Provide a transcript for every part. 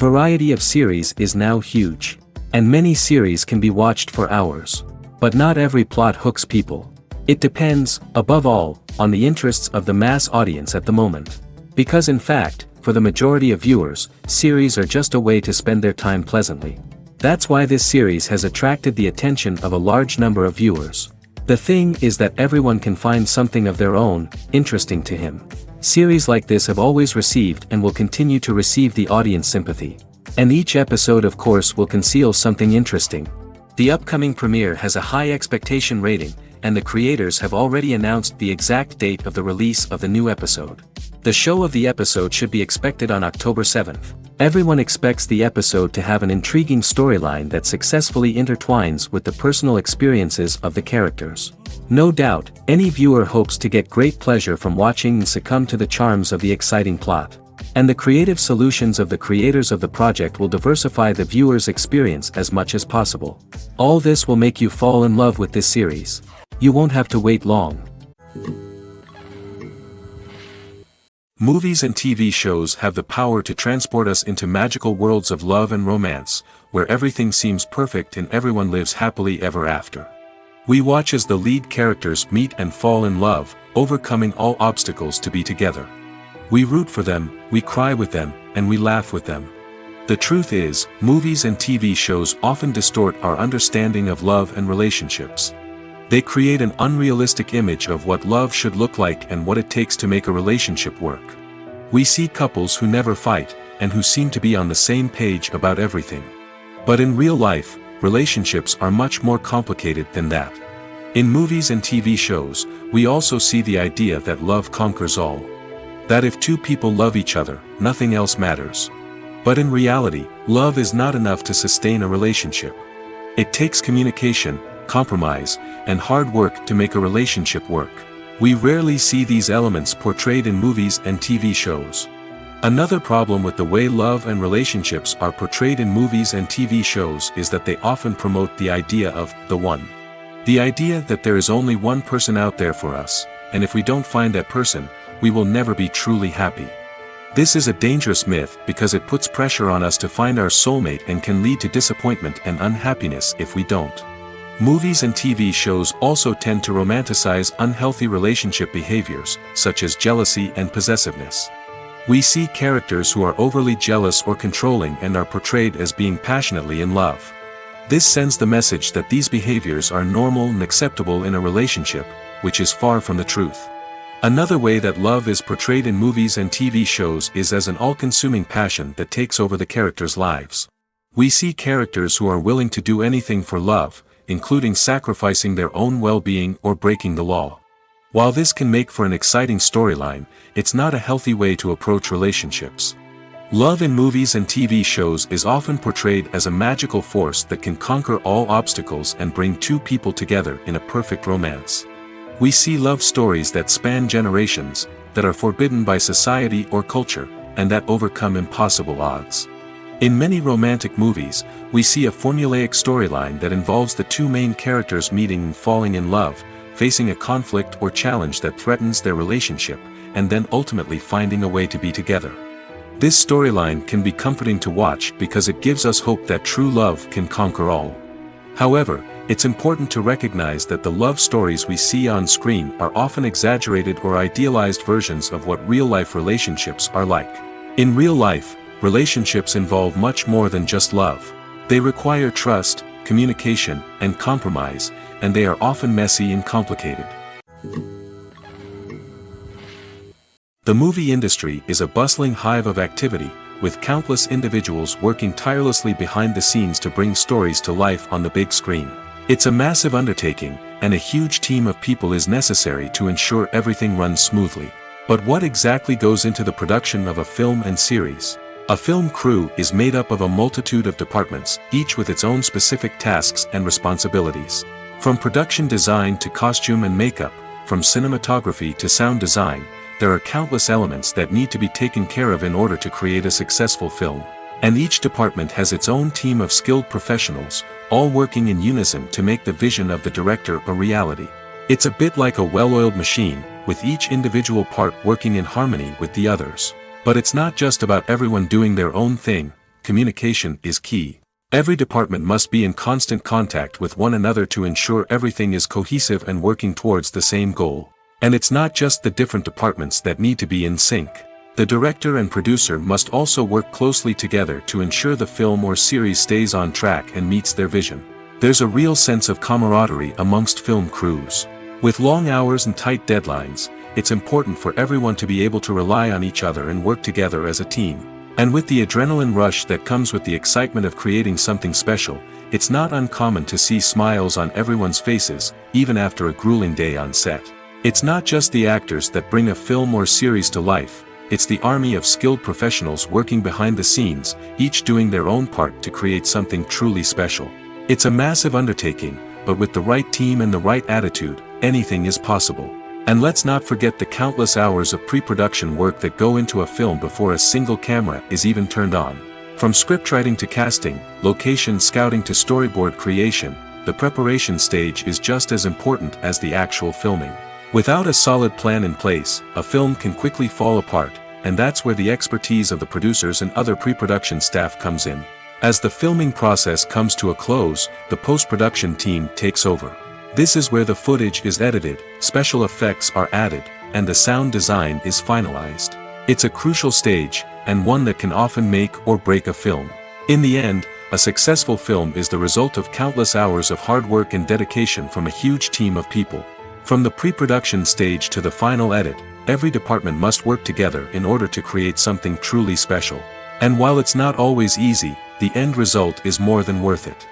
variety of series is now huge. And many series can be watched for hours. But not every plot hooks people. It depends, above all, on the interests of the mass audience at the moment. Because in fact, for the majority of viewers, series are just a way to spend their time pleasantly. That's why this series has attracted the attention of a large number of viewers. The thing is that everyone can find something of their own, interesting to him. Series like this have always received and will continue to receive the audience sympathy. And each episode of course will conceal something interesting. The upcoming premiere has a high expectation rating, and the creators have already announced the exact date of the release of the new episode. The show of the episode should be expected on October 7th. Everyone expects the episode to have an intriguing storyline that successfully intertwines with the personal experiences of the characters. No doubt, any viewer hopes to get great pleasure from watching and succumb to the charms of the exciting plot. And the creative solutions of the creators of the project will diversify the viewer's experience as much as possible. All this will make you fall in love with this series. You won't have to wait long. Movies and TV shows have the power to transport us into magical worlds of love and romance, where everything seems perfect and everyone lives happily ever after. We watch as the lead characters meet and fall in love, overcoming all obstacles to be together. We root for them, we cry with them, and we laugh with them. The truth is, movies and TV shows often distort our understanding of love and relationships. They create an unrealistic image of what love should look like and what it takes to make a relationship work. We see couples who never fight, and who seem to be on the same page about everything. But in real life, relationships are much more complicated than that. In movies and TV shows, we also see the idea that love conquers all. That if two people love each other, nothing else matters. But in reality, love is not enough to sustain a relationship. It takes communication, compromise, and hard work to make a relationship work. We rarely see these elements portrayed in movies and TV shows. Another problem with the way love and relationships are portrayed in movies and TV shows is that they often promote the idea of the one. The idea that there is only one person out there for us, and if we don't find that person, we will never be truly happy. This is a dangerous myth because it puts pressure on us to find our soulmate and can lead to disappointment and unhappiness if we don't. Movies and TV shows also tend to romanticize unhealthy relationship behaviors, such as jealousy and possessiveness. We see characters who are overly jealous or controlling and are portrayed as being passionately in love. This sends the message that these behaviors are normal and acceptable in a relationship, which is far from the truth. Another way that love is portrayed in movies and TV shows is as an all-consuming passion that takes over the characters' lives. We see characters who are willing to do anything for love, including sacrificing their own well-being or breaking the law. While this can make for an exciting storyline, it's not a healthy way to approach relationships. Love in movies and TV shows is often portrayed as a magical force that can conquer all obstacles and bring two people together in a perfect romance. We see love stories that span generations, that are forbidden by society or culture, and that overcome impossible odds. In many romantic movies, we see a formulaic storyline that involves the two main characters meeting and falling in love, facing a conflict or challenge that threatens their relationship, and then ultimately finding a way to be together. This storyline can be comforting to watch because it gives us hope that true love can conquer all. However, it's important to recognize that the love stories we see on screen are often exaggerated or idealized versions of what real-life relationships are like. In real life, relationships involve much more than just love. They require trust, communication, and compromise, and they are often messy and complicated. The movie industry is a bustling hive of activity, with countless individuals working tirelessly behind the scenes to bring stories to life on the big screen. It's a massive undertaking, and a huge team of people is necessary to ensure everything runs smoothly. But what exactly goes into the production of a film and series? A film crew is made up of a multitude of departments, each with its own specific tasks and responsibilities. From production design to costume and makeup, from cinematography to sound design, there are countless elements that need to be taken care of in order to create a successful film. And each department has its own team of skilled professionals, all working in unison to make the vision of the director a reality. It's a bit like a well-oiled machine, with each individual part working in harmony with the others. But it's not just about everyone doing their own thing, communication is key. Every department must be in constant contact with one another to ensure everything is cohesive and working towards the same goal. And it's not just the different departments that need to be in sync. The director and producer must also work closely together to ensure the film or series stays on track and meets their vision. There's a real sense of camaraderie amongst film crews. With long hours and tight deadlines, it's important for everyone to be able to rely on each other and work together as a team. And with the adrenaline rush that comes with the excitement of creating something special, it's not uncommon to see smiles on everyone's faces, even after a grueling day on set. It's not just the actors that bring a film or series to life, it's the army of skilled professionals working behind the scenes, each doing their own part to create something truly special. It's a massive undertaking, but with the right team and the right attitude, anything is possible. And let's not forget the countless hours of pre-production work that go into a film before a single camera is even turned on. From scriptwriting to casting, location scouting to storyboard creation, the preparation stage is just as important as the actual filming. Without a solid plan in place, a film can quickly fall apart, and that's where the expertise of the producers and other pre-production staff comes in. As the filming process comes to a close, the post-production team takes over. This is where the footage is edited, special effects are added, and the sound design is finalized. It's a crucial stage, and one that can often make or break a film. In the end, a successful film is the result of countless hours of hard work and dedication from a huge team of people. From the pre-production stage to the final edit, every department must work together in order to create something truly special. And while it's not always easy, the end result is more than worth it.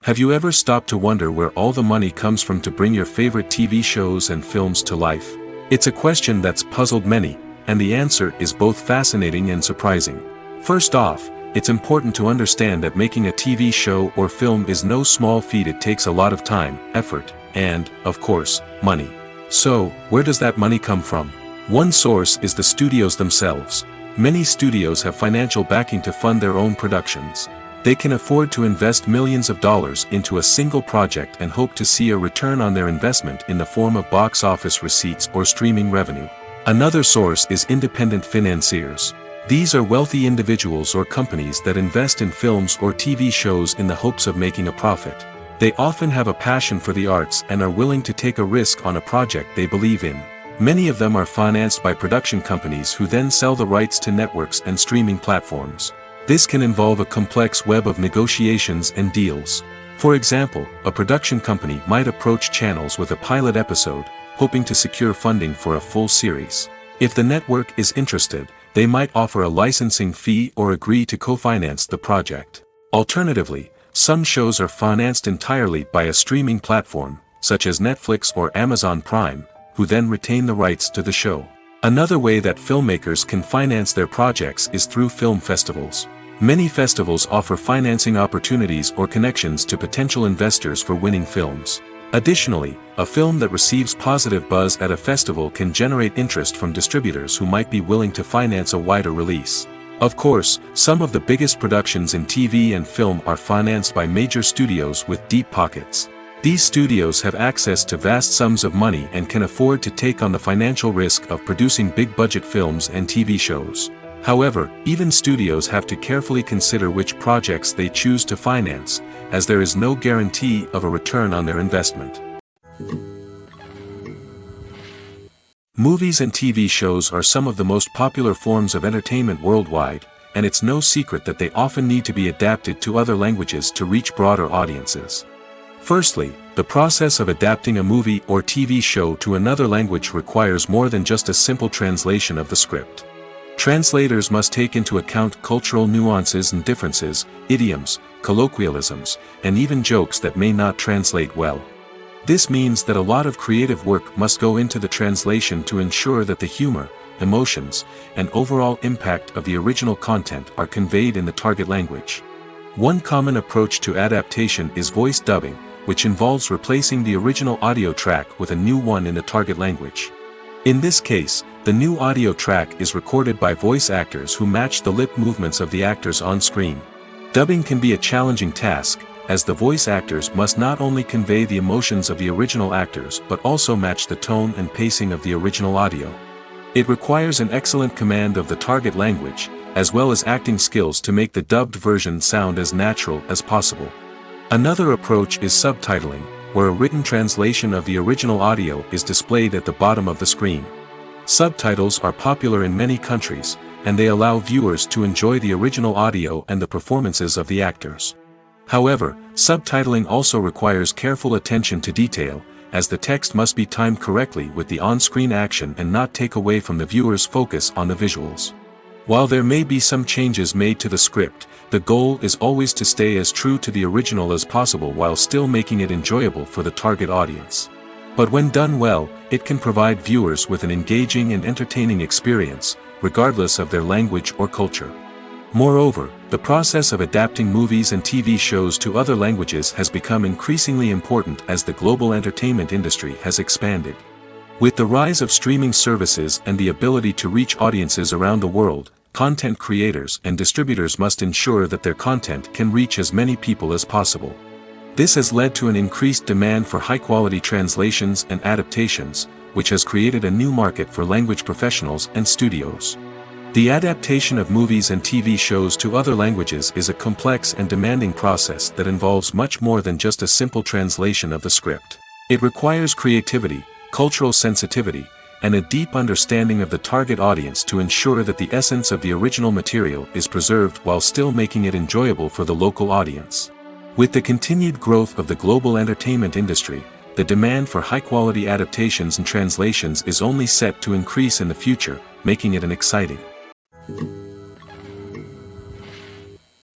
Have you ever stopped to wonder where all the money comes from to bring your favorite TV shows and films to life? It's a question that's puzzled many, and the answer is both fascinating and surprising. First off, it's important to understand that making a TV show or film is no small feat. It takes a lot of time, effort, and, of course, money. So, where does that money come from? One source is the studios themselves. Many studios have financial backing to fund their own productions. They can afford to invest millions of dollars into a single project and hope to see a return on their investment in the form of box office receipts or streaming revenue. Another source is independent financiers. These are wealthy individuals or companies that invest in films or TV shows in the hopes of making a profit. They often have a passion for the arts and are willing to take a risk on a project they believe in. Many of them are financed by production companies who then sell the rights to networks and streaming platforms. This can involve a complex web of negotiations and deals. For example, a production company might approach channels with a pilot episode, hoping to secure funding for a full series. If the network is interested, they might offer a licensing fee or agree to co-finance the project. Alternatively, some shows are financed entirely by a streaming platform, such as Netflix or Amazon Prime, who then retain the rights to the show. Another way that filmmakers can finance their projects is through film festivals. Many festivals offer financing opportunities or connections to potential investors for winning films. Additionally, a film that receives positive buzz at a festival can generate interest from distributors who might be willing to finance a wider release. Of course, some of the biggest productions in TV and film are financed by major studios with deep pockets. These studios have access to vast sums of money and can afford to take on the financial risk of producing big-budget films and TV shows. However, even studios have to carefully consider which projects they choose to finance, as there is no guarantee of a return on their investment. Movies and TV shows are some of the most popular forms of entertainment worldwide, and it's no secret that they often need to be adapted to other languages to reach broader audiences. Firstly, the process of adapting a movie or TV show to another language requires more than just a simple translation of the script. Translators must take into account cultural nuances and differences, idioms, colloquialisms, and even jokes that may not translate well. This means that a lot of creative work must go into the translation to ensure that the humor, emotions, and overall impact of the original content are conveyed in the target language. One common approach to adaptation is voice dubbing, which involves replacing the original audio track with a new one in the target language. In this case, the new audio track is recorded by voice actors who match the lip movements of the actors on screen. Dubbing can be a challenging task, as the voice actors must not only convey the emotions of the original actors but also match the tone and pacing of the original audio. It requires an excellent command of the target language, as well as acting skills to make the dubbed version sound as natural as possible. Another approach is subtitling, where a written translation of the original audio is displayed at the bottom of the screen. Subtitles are popular in many countries, and they allow viewers to enjoy the original audio and the performances of the actors. However, subtitling also requires careful attention to detail, as the text must be timed correctly with the on-screen action and not take away from the viewer's focus on the visuals. While there may be some changes made to the script, the goal is always to stay as true to the original as possible while still making it enjoyable for the target audience. But when done well, it can provide viewers with an engaging and entertaining experience, regardless of their language or culture. Moreover, the process of adapting movies and TV shows to other languages has become increasingly important as the global entertainment industry has expanded. With the rise of streaming services and the ability to reach audiences around the world, content creators and distributors must ensure that their content can reach as many people as possible. This has led to an increased demand for high-quality translations and adaptations, which has created a new market for language professionals and studios. The adaptation of movies and TV shows to other languages is a complex and demanding process that involves much more than just a simple translation of the script. It requires creativity, cultural sensitivity, and a deep understanding of the target audience to ensure that the essence of the original material is preserved while still making it enjoyable for the local audience. With the continued growth of the global entertainment industry, the demand for high-quality adaptations and translations is only set to increase in the future, making it an exciting.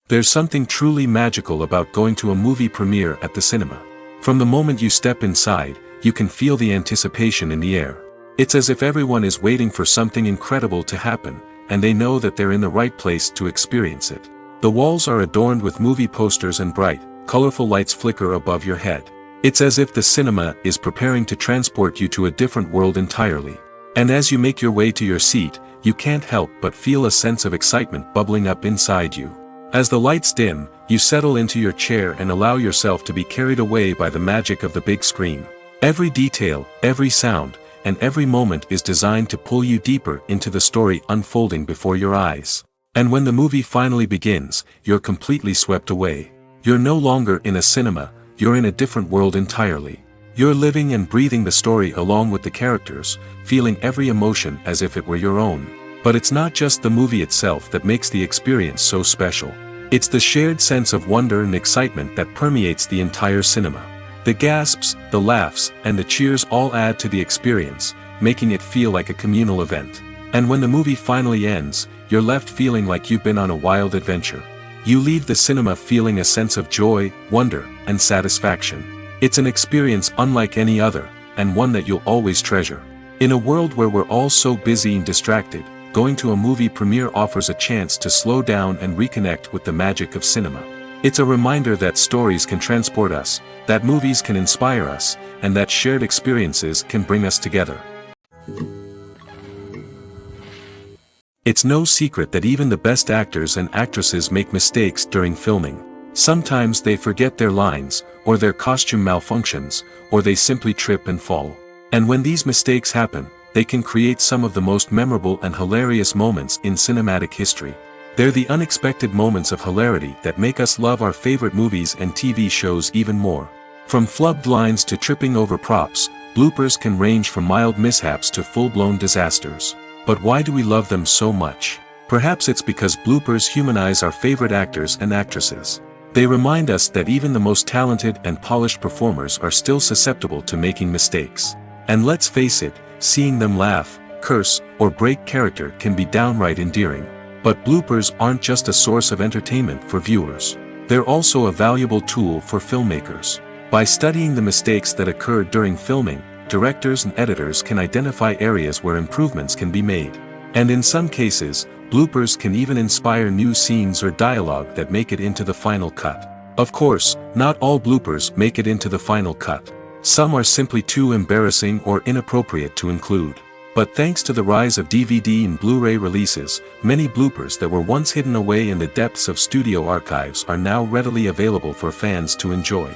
There's something truly magical about going to a movie premiere at the cinema. From the moment you step inside, you can feel the anticipation in the air. It's as if everyone is waiting for something incredible to happen, and they know that they're in the right place to experience it. The walls are adorned with movie posters and bright, colorful lights flicker above your head. It's as if the cinema is preparing to transport you to a different world entirely. And as you make your way to your seat, you can't help but feel a sense of excitement bubbling up inside you. As the lights dim, you settle into your chair and allow yourself to be carried away by the magic of the big screen. Every detail, every sound, and every moment is designed to pull you deeper into the story unfolding before your eyes. And when the movie finally begins, you're completely swept away. You're no longer in a cinema, you're in a different world entirely. You're living and breathing the story along with the characters, feeling every emotion as if it were your own. But it's not just the movie itself that makes the experience so special. It's the shared sense of wonder and excitement that permeates the entire cinema. The gasps, the laughs, and the cheers all add to the experience, making it feel like a communal event. And when the movie finally ends, you're left feeling like you've been on a wild adventure. You leave the cinema feeling a sense of joy, wonder, and satisfaction. It's an experience unlike any other, and one that you'll always treasure. In a world where we're all so busy and distracted, going to a movie premiere offers a chance to slow down and reconnect with the magic of cinema. It's a reminder that stories can transport us, that movies can inspire us, and that shared experiences can bring us together. It's no secret that even the best actors and actresses make mistakes during filming. Sometimes they forget their lines, or their costume malfunctions, or they simply trip and fall. And when these mistakes happen, they can create some of the most memorable and hilarious moments in cinematic history. They're the unexpected moments of hilarity that make us love our favorite movies and TV shows even more. From flubbed lines to tripping over props, bloopers can range from mild mishaps to full-blown disasters. But why do we love them so much? Perhaps it's because bloopers humanize our favorite actors and actresses. They remind us that even the most talented and polished performers are still susceptible to making mistakes. And let's face it, seeing them laugh, curse, or break character can be downright endearing. But bloopers aren't just a source of entertainment for viewers. They're also a valuable tool for filmmakers. By studying the mistakes that occurred during filming, directors and editors can identify areas where improvements can be made. And in some cases, bloopers can even inspire new scenes or dialogue that make it into the final cut. Of course, not all bloopers make it into the final cut. Some are simply too embarrassing or inappropriate to include. But thanks to the rise of DVD and Blu-ray releases, many bloopers that were once hidden away in the depths of studio archives are now readily available for fans to enjoy.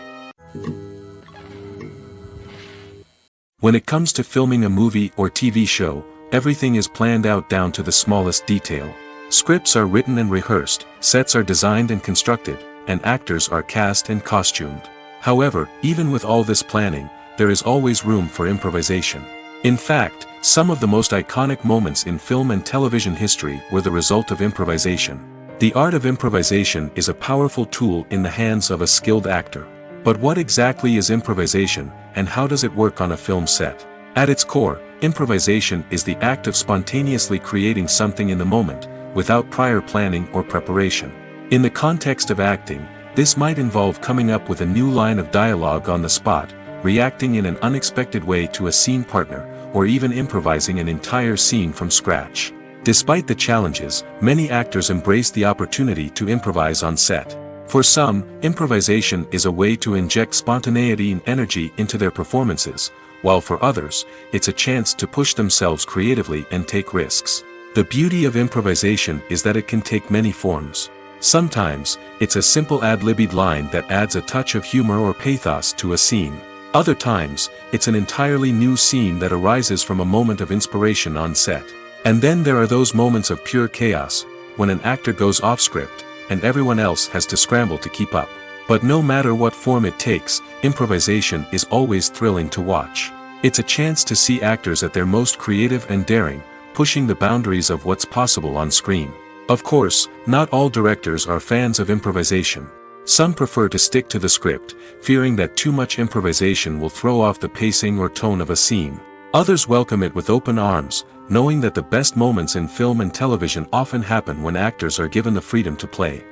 When it comes to filming a movie or TV show, everything is planned out down to the smallest detail. Scripts are written and rehearsed, sets are designed and constructed, and actors are cast and costumed. However, even with all this planning, there is always room for improvisation. In fact, some of the most iconic moments in film and television history were the result of improvisation. The art of improvisation is a powerful tool in the hands of a skilled actor. But what exactly is improvisation, and how does it work on a film set? At its core, improvisation is the act of spontaneously creating something in the moment, without prior planning or preparation. In the context of acting, this might involve coming up with a new line of dialogue on the spot, reacting in an unexpected way to a scene partner, or even improvising an entire scene from scratch. Despite the challenges, many actors embrace the opportunity to improvise on set. For some, improvisation is a way to inject spontaneity and energy into their performances, while for others, it's a chance to push themselves creatively and take risks. The beauty of improvisation is that it can take many forms. Sometimes, it's a simple ad-libbed line that adds a touch of humor or pathos to a scene. Other times, it's an entirely new scene that arises from a moment of inspiration on set. And then there are those moments of pure chaos, when an actor goes off script, and everyone else has to scramble to keep up. But no matter what form it takes, improvisation is always thrilling to watch. It's a chance to see actors at their most creative and daring, pushing the boundaries of what's possible on screen. Of course, not all directors are fans of improvisation. Some prefer to stick to the script, fearing that too much improvisation will throw off the pacing or tone of a scene. Others welcome it with open arms, knowing that the best moments in film and television often happen when actors are given the freedom to play.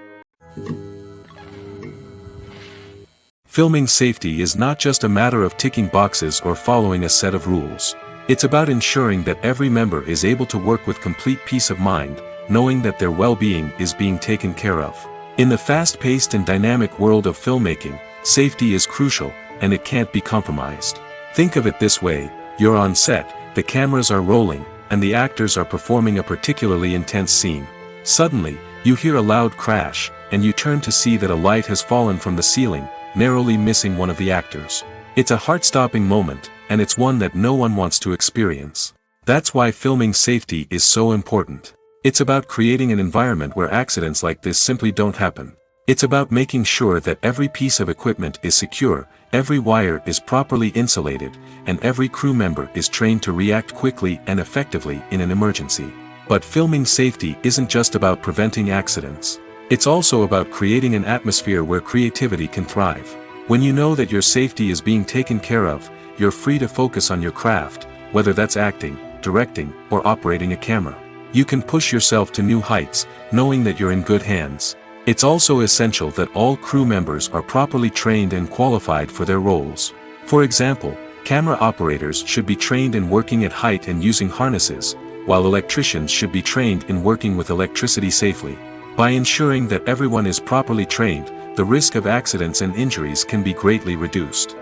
Filming safety is not just a matter of ticking boxes or following a set of rules. It's about ensuring that every member is able to work with complete peace of mind, knowing that their well-being is being taken care of. In the fast-paced and dynamic world of filmmaking, safety is crucial, and it can't be compromised. Think of it this way: you're on set, the cameras are rolling, and the actors are performing a particularly intense scene. Suddenly, you hear a loud crash, and you turn to see that a light has fallen from the ceiling, narrowly missing one of the actors. It's a heart-stopping moment, and it's one that no one wants to experience. That's why filming safety is so important. It's about creating an environment where accidents like this simply don't happen. It's about making sure that every piece of equipment is secure, every wire is properly insulated, and every crew member is trained to react quickly and effectively in an emergency. But filming safety isn't just about preventing accidents. It's also about creating an atmosphere where creativity can thrive. When you know that your safety is being taken care of, you're free to focus on your craft, whether that's acting, directing, or operating a camera. You can push yourself to new heights, knowing that you're in good hands. It's also essential that all crew members are properly trained and qualified for their roles. For example, camera operators should be trained in working at height and using harnesses, while electricians should be trained in working with electricity safely. By ensuring that everyone is properly trained, the risk of accidents and injuries can be greatly reduced.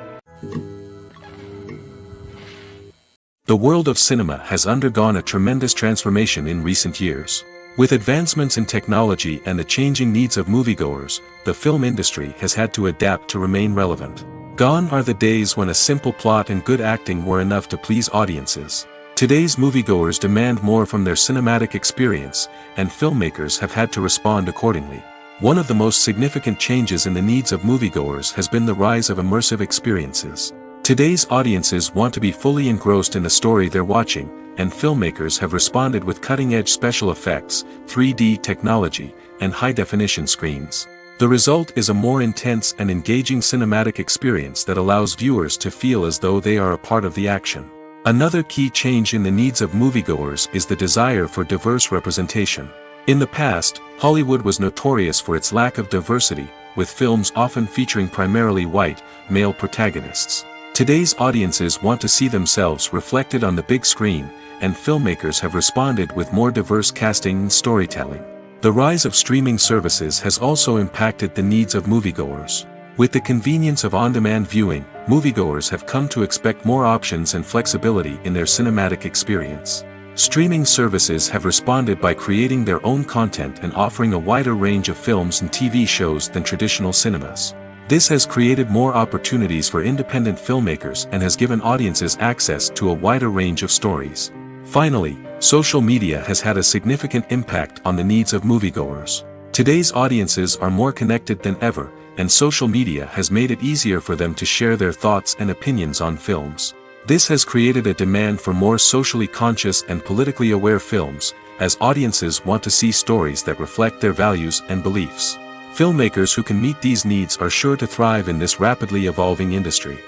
The world of cinema has undergone a tremendous transformation in recent years. With advancements in technology and the changing needs of moviegoers, the film industry has had to adapt to remain relevant. Gone are the days when a simple plot and good acting were enough to please audiences. Today's moviegoers demand more from their cinematic experience, and filmmakers have had to respond accordingly. One of the most significant changes in the needs of moviegoers has been the rise of immersive experiences. Today's audiences want to be fully engrossed in the story they're watching, and filmmakers have responded with cutting-edge special effects, 3D technology, and high-definition screens. The result is a more intense and engaging cinematic experience that allows viewers to feel as though they are a part of the action. Another key change in the needs of moviegoers is the desire for diverse representation. In the past, Hollywood was notorious for its lack of diversity, with films often featuring primarily white, male protagonists. Today's audiences want to see themselves reflected on the big screen, and filmmakers have responded with more diverse casting and storytelling. The rise of streaming services has also impacted the needs of moviegoers. With the convenience of on-demand viewing, moviegoers have come to expect more options and flexibility in their cinematic experience. Streaming services have responded by creating their own content and offering a wider range of films and TV shows than traditional cinemas. This has created more opportunities for independent filmmakers and has given audiences access to a wider range of stories. Finally, social media has had a significant impact on the needs of moviegoers. Today's audiences are more connected than ever, and social media has made it easier for them to share their thoughts and opinions on films. This has created a demand for more socially conscious and politically aware films, as audiences want to see stories that reflect their values and beliefs. Filmmakers who can meet these needs are sure to thrive in this rapidly evolving industry.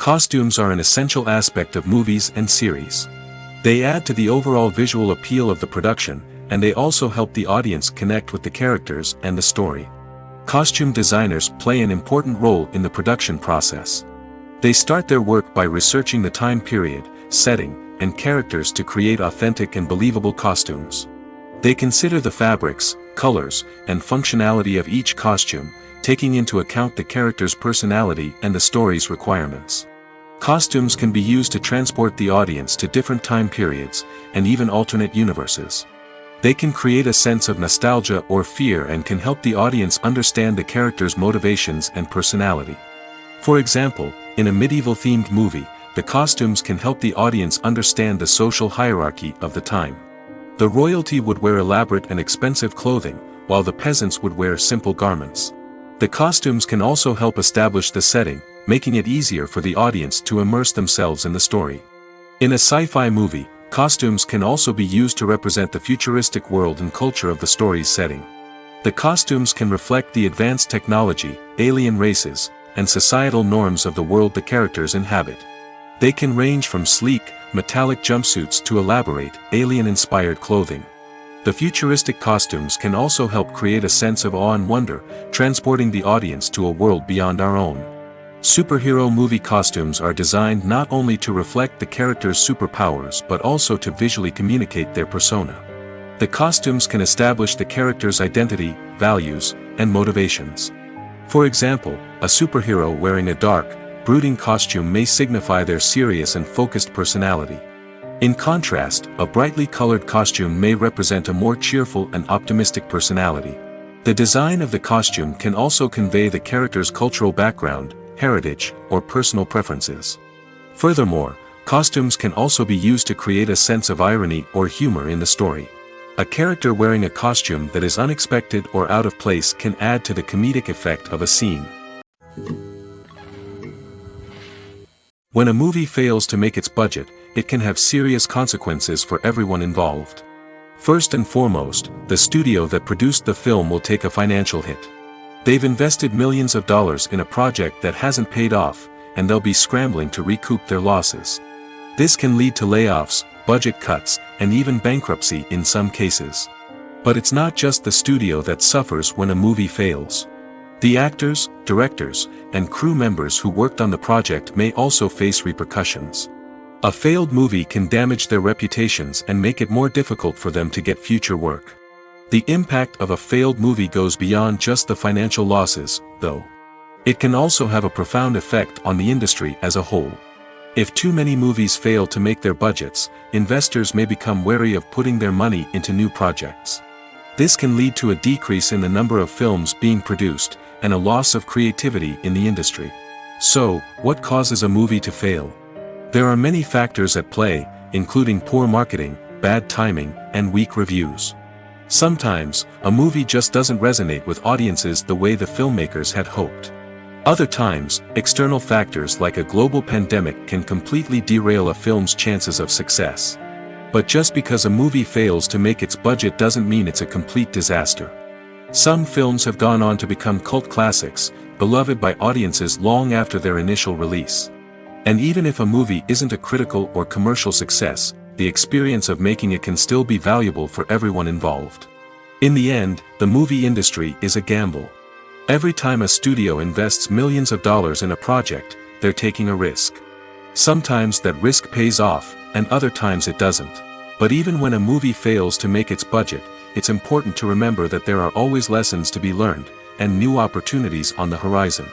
Costumes are an essential aspect of movies and series. They add to the overall visual appeal of the production, and they also help the audience connect with the characters and the story. Costume designers play an important role in the production process. They start their work by researching the time period, setting, and characters to create authentic and believable costumes. They consider the fabrics, colors, and functionality of each costume, taking into account the character's personality and the story's requirements. Costumes can be used to transport the audience to different time periods, and even alternate universes. They can create a sense of nostalgia or fear and can help the audience understand the character's motivations and personality. For example, in a medieval-themed movie, the costumes can help the audience understand the social hierarchy of the time. The royalty would wear elaborate and expensive clothing, while the peasants would wear simple garments. The costumes can also help establish the setting, making it easier for the audience to immerse themselves in the story. In a sci-fi movie, costumes can also be used to represent the futuristic world and culture of the story's setting. The costumes can reflect the advanced technology, alien races, and societal norms of the world the characters inhabit. They can range from sleek, metallic jumpsuits to elaborate, alien-inspired clothing. The futuristic costumes can also help create a sense of awe and wonder, transporting the audience to a world beyond our own. Superhero movie costumes are designed not only to reflect the character's superpowers but also to visually communicate their persona. The costumes can establish the character's identity, values, and motivations. For example, a superhero wearing a dark, brooding costume may signify their serious and focused personality. In contrast, a brightly colored costume may represent a more cheerful and optimistic personality. The design of the costume can also convey the character's cultural background, heritage, or personal preferences. Furthermore, costumes can also be used to create a sense of irony or humor in the story. A character wearing a costume that is unexpected or out of place can add to the comedic effect of a scene. When a movie fails to make its budget, it can have serious consequences for everyone involved. First and foremost, the studio that produced the film will take a financial hit. They've invested millions of dollars in a project that hasn't paid off, and they'll be scrambling to recoup their losses. This can lead to layoffs, budget cuts, and even bankruptcy in some cases. But it's not just the studio that suffers when a movie fails. The actors, directors, and crew members who worked on the project may also face repercussions. A failed movie can damage their reputations and make it more difficult for them to get future work. The impact of a failed movie goes beyond just the financial losses, though. It can also have a profound effect on the industry as a whole. If too many movies fail to make their budgets, investors may become wary of putting their money into new projects. This can lead to a decrease in the number of films being produced, and a loss of creativity in the industry. So, what causes a movie to fail? There are many factors at play, including poor marketing, bad timing, and weak reviews. Sometimes, a movie just doesn't resonate with audiences the way the filmmakers had hoped. Other times, external factors like a global pandemic can completely derail a film's chances of success. But just because a movie fails to make its budget doesn't mean it's a complete disaster. Some films have gone on to become cult classics, beloved by audiences long after their initial release. And even if a movie isn't a critical or commercial success, the experience of making it can still be valuable for everyone involved. In the end, the movie industry is a gamble. Every time a studio invests millions of dollars in a project, they're taking a risk. Sometimes that risk pays off, and other times it doesn't. But even when a movie fails to make its budget, it's important to remember that there are always lessons to be learned, and new opportunities on the horizon.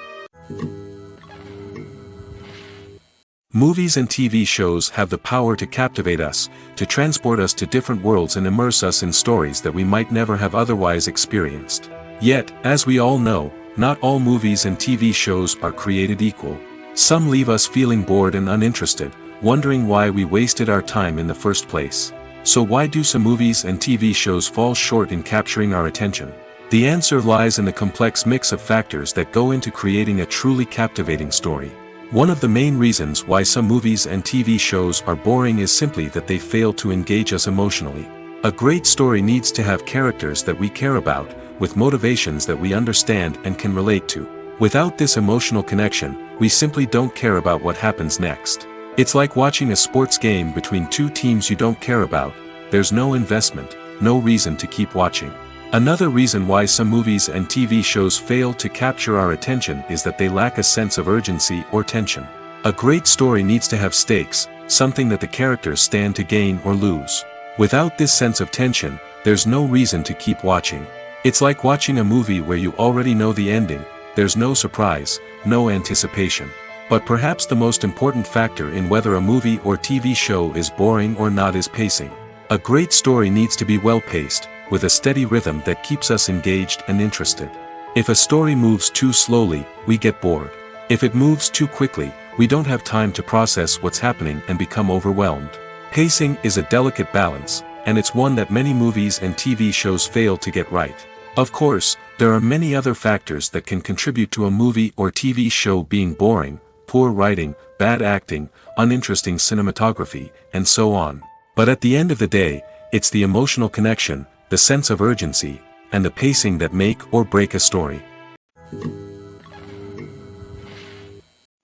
Movies and TV shows have the power to captivate us, to transport us to different worlds and immerse us in stories that we might never have otherwise experienced. Yet, as we all know, not all movies and TV shows are created equal. Some leave us feeling bored and uninterested, wondering why we wasted our time in the first place. So why do some movies and TV shows fall short in capturing our attention? The answer lies in the complex mix of factors that go into creating a truly captivating story. One of the main reasons why some movies and TV shows are boring is simply that they fail to engage us emotionally. A great story needs to have characters that we care about, with motivations that we understand and can relate to. Without this emotional connection, we simply don't care about what happens next. It's like watching a sports game between two teams you don't care about. There's no investment, no reason to keep watching. Another reason why some movies and TV shows fail to capture our attention is that they lack a sense of urgency or tension. A great story needs to have stakes, something that the characters stand to gain or lose. Without this sense of tension, there's no reason to keep watching. It's like watching a movie where you already know the ending. There's no surprise, no anticipation. But perhaps the most important factor in whether a movie or TV show is boring or not is pacing. A great story needs to be well-paced, with a steady rhythm that keeps us engaged and interested. If a story moves too slowly, we get bored. If it moves too quickly, we don't have time to process what's happening and become overwhelmed. Pacing is a delicate balance, and it's one that many movies and TV shows fail to get right. Of course, there are many other factors that can contribute to a movie or TV show being boring: poor writing, bad acting, uninteresting cinematography, and so on. But at the end of the day, it's the emotional connection, the sense of urgency, and the pacing that make or break a story.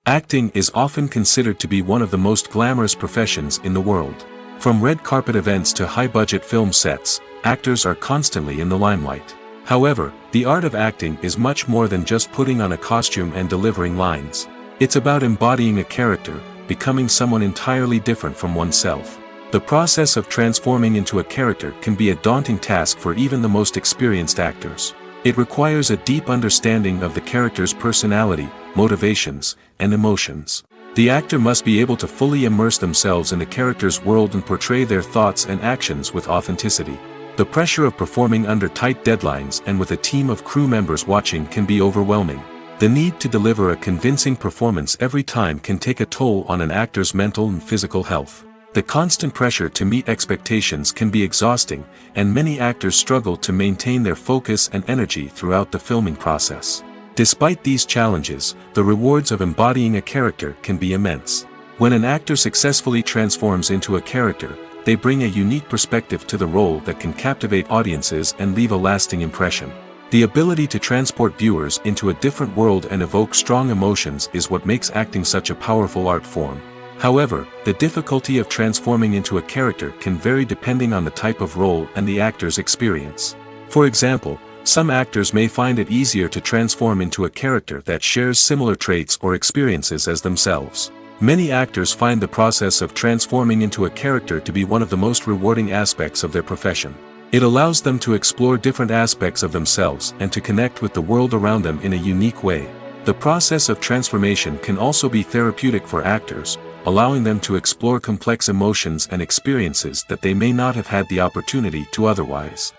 Acting is often considered to be one of the most glamorous professions in the world. From red carpet events to high-budget film sets, actors are constantly in the limelight. However, the art of acting is much more than just putting on a costume and delivering lines. It's about embodying a character, becoming someone entirely different from oneself. The process of transforming into a character can be a daunting task for even the most experienced actors. It requires a deep understanding of the character's personality, motivations, and emotions. The actor must be able to fully immerse themselves in the character's world and portray their thoughts and actions with authenticity. The pressure of performing under tight deadlines and with a team of crew members watching can be overwhelming. The need to deliver a convincing performance every time can take a toll on an actor's mental and physical health. The constant pressure to meet expectations can be exhausting, and many actors struggle to maintain their focus and energy throughout the filming process. Despite these challenges, the rewards of embodying a character can be immense. When an actor successfully transforms into a character, they bring a unique perspective to the role that can captivate audiences and leave a lasting impression. The ability to transport viewers into a different world and evoke strong emotions is what makes acting such a powerful art form. However, the difficulty of transforming into a character can vary depending on the type of role and the actor's experience. For example, some actors may find it easier to transform into a character that shares similar traits or experiences as themselves. Many actors find the process of transforming into a character to be one of the most rewarding aspects of their profession. It allows them to explore different aspects of themselves and to connect with the world around them in a unique way. The process of transformation can also be therapeutic for actors, allowing them to explore complex emotions and experiences that they may not have had the opportunity to otherwise.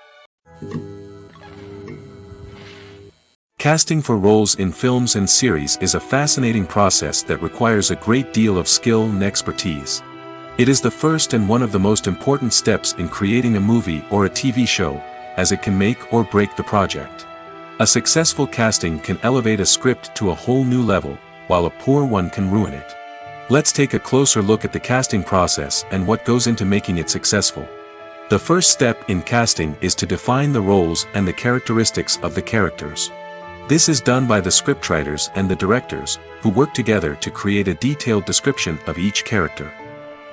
Casting for roles in films and series is a fascinating process that requires a great deal of skill and expertise. It is the first and one of the most important steps in creating a movie or a TV show, as it can make or break the project. A successful casting can elevate a script to a whole new level, while a poor one can ruin it. Let's take a closer look at the casting process and what goes into making it successful. The first step in casting is to define the roles and the characteristics of the characters. This is done by the scriptwriters and the directors, who work together to create a detailed description of each character.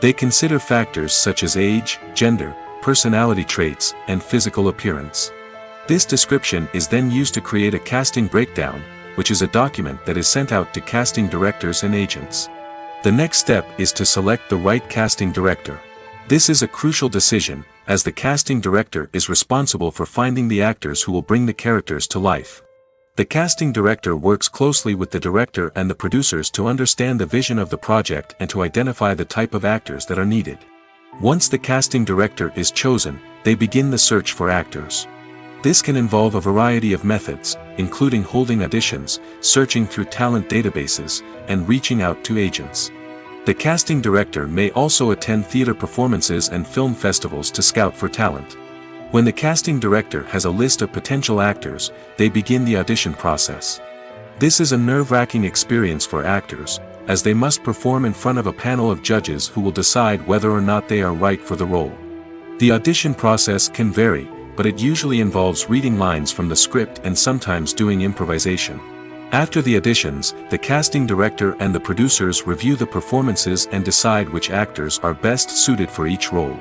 They consider factors such as age, gender, personality traits, and physical appearance. This description is then used to create a casting breakdown, which is a document that is sent out to casting directors and agents. The next step is to select the right casting director. This is a crucial decision, as the casting director is responsible for finding the actors who will bring the characters to life. The casting director works closely with the director and the producers to understand the vision of the project and to identify the type of actors that are needed. Once the casting director is chosen, they begin the search for actors. This can involve a variety of methods, including holding auditions, searching through talent databases, and reaching out to agents. The casting director may also attend theater performances and film festivals to scout for talent. When the casting director has a list of potential actors, they begin the audition process. This is a nerve-wracking experience for actors, as they must perform in front of a panel of judges who will decide whether or not they are right for the role. The audition process can vary, but it usually involves reading lines from the script and sometimes doing improvisation. After the auditions, the casting director and the producers review the performances and decide which actors are best suited for each role.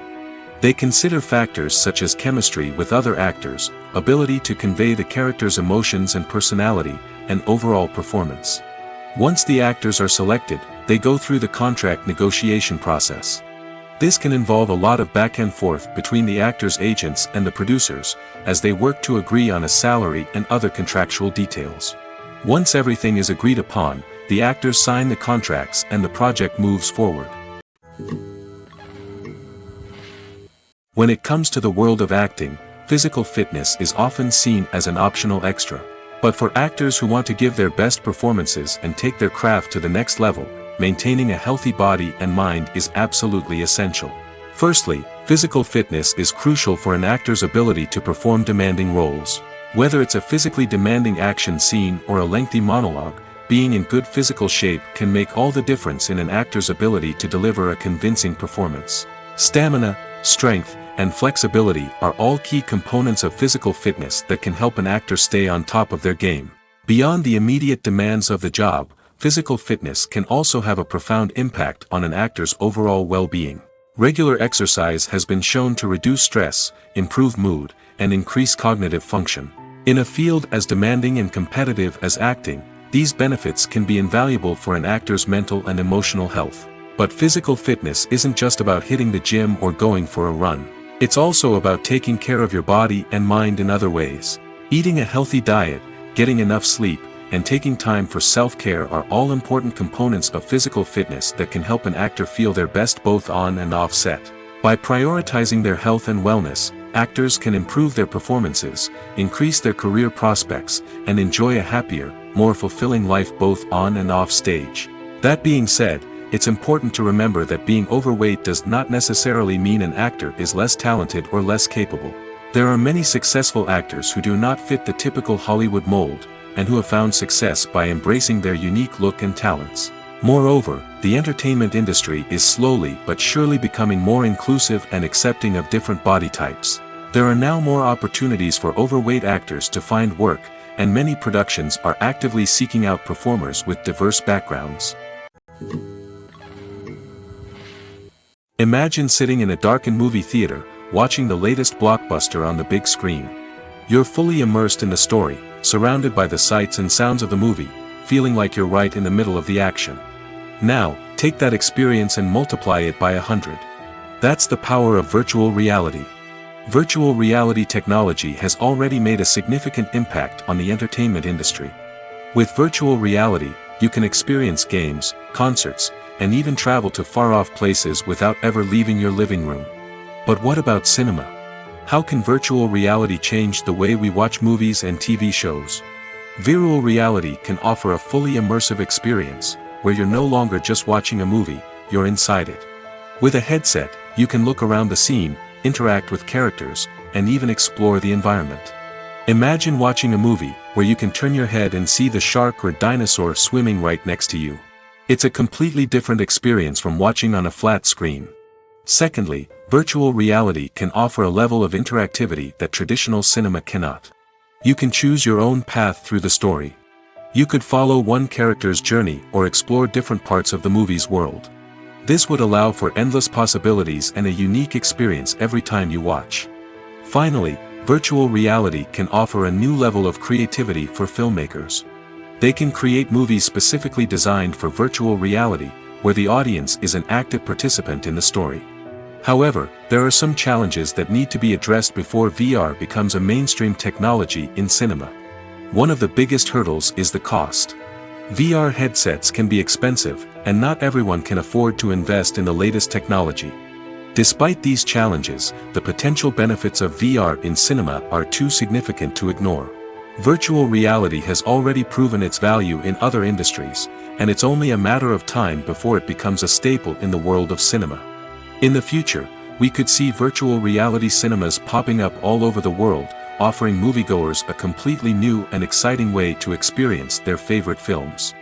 They consider factors such as chemistry with other actors, ability to convey the character's emotions and personality, and overall performance. Once the actors are selected, they go through the contract negotiation process. This can involve a lot of back and forth between the actors' agents and the producers, as they work to agree on a salary and other contractual details. Once everything is agreed upon, the actors sign the contracts and the project moves forward. When it comes to the world of acting, physical fitness is often seen as an optional extra. But for actors who want to give their best performances and take their craft to the next level, maintaining a healthy body and mind is absolutely essential. Firstly, physical fitness is crucial for an actor's ability to perform demanding roles. Whether it's a physically demanding action scene or a lengthy monologue, being in good physical shape can make all the difference in an actor's ability to deliver a convincing performance. Stamina, strength, and flexibility are all key components of physical fitness that can help an actor stay on top of their game. Beyond the immediate demands of the job, physical fitness can also have a profound impact on an actor's overall well-being. Regular exercise has been shown to reduce stress, improve mood, and increase cognitive function. In a field as demanding and competitive as acting, these benefits can be invaluable for an actor's mental and emotional health. But physical fitness isn't just about hitting the gym or going for a run. It's also about taking care of your body and mind in other ways. Eating a healthy diet, getting enough sleep, and taking time for self-care are all important components of physical fitness that can help an actor feel their best both on and off set. By prioritizing their health and wellness, actors can improve their performances, increase their career prospects, and enjoy a happier, more fulfilling life both on and off stage. That being said, it's important to remember that being overweight does not necessarily mean an actor is less talented or less capable. There are many successful actors who do not fit the typical Hollywood mold, and who have found success by embracing their unique look and talents. Moreover, the entertainment industry is slowly but surely becoming more inclusive and accepting of different body types. There are now more opportunities for overweight actors to find work, and many productions are actively seeking out performers with diverse backgrounds. Imagine sitting in a darkened movie theater, watching the latest blockbuster on the big screen. You're fully immersed in the story, surrounded by the sights and sounds of the movie, feeling like you're right in the middle of the action. Now, take that experience and multiply it by 100. That's the power of virtual reality. Virtual reality technology has already made a significant impact on the entertainment industry. With virtual reality, you can experience games, concerts, and even travel to far-off places without ever leaving your living room. But what about cinema? How can virtual reality change the way we watch movies and TV shows? Virtual reality can offer a fully immersive experience, where you're no longer just watching a movie, you're inside it. With a headset, you can look around the scene, interact with characters, and even explore the environment. Imagine watching a movie, where you can turn your head and see the shark or dinosaur swimming right next to you. It's a completely different experience from watching on a flat screen. Secondly, virtual reality can offer a level of interactivity that traditional cinema cannot. You can choose your own path through the story. You could follow one character's journey or explore different parts of the movie's world. This would allow for endless possibilities and a unique experience every time you watch. Finally, virtual reality can offer a new level of creativity for filmmakers. They can create movies specifically designed for virtual reality, where the audience is an active participant in the story. However, there are some challenges that need to be addressed before VR becomes a mainstream technology in cinema. One of the biggest hurdles is the cost. VR headsets can be expensive, and not everyone can afford to invest in the latest technology. Despite these challenges, the potential benefits of VR in cinema are too significant to ignore. Virtual reality has already proven its value in other industries, and it's only a matter of time before it becomes a staple in the world of cinema. In the future, we could see virtual reality cinemas popping up all over the world, offering moviegoers a completely new and exciting way to experience their favorite films.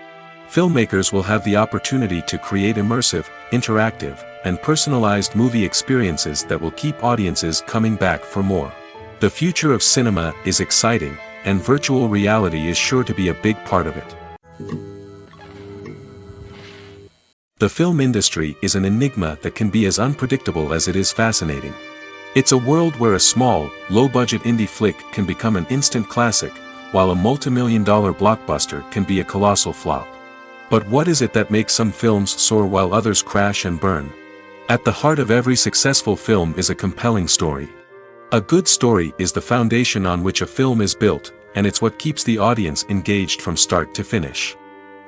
Filmmakers will have the opportunity to create immersive, interactive, and personalized movie experiences that will keep audiences coming back for more. The future of cinema is exciting, and virtual reality is sure to be a big part of it. The film industry is an enigma that can be as unpredictable as it is fascinating. It's a world where a small, low-budget indie flick can become an instant classic, while a multi-million-dollar blockbuster can be a colossal flop. But what is it that makes some films soar while others crash and burn? At the heart of every successful film is a compelling story. A good story is the foundation on which a film is built, and it's what keeps the audience engaged from start to finish.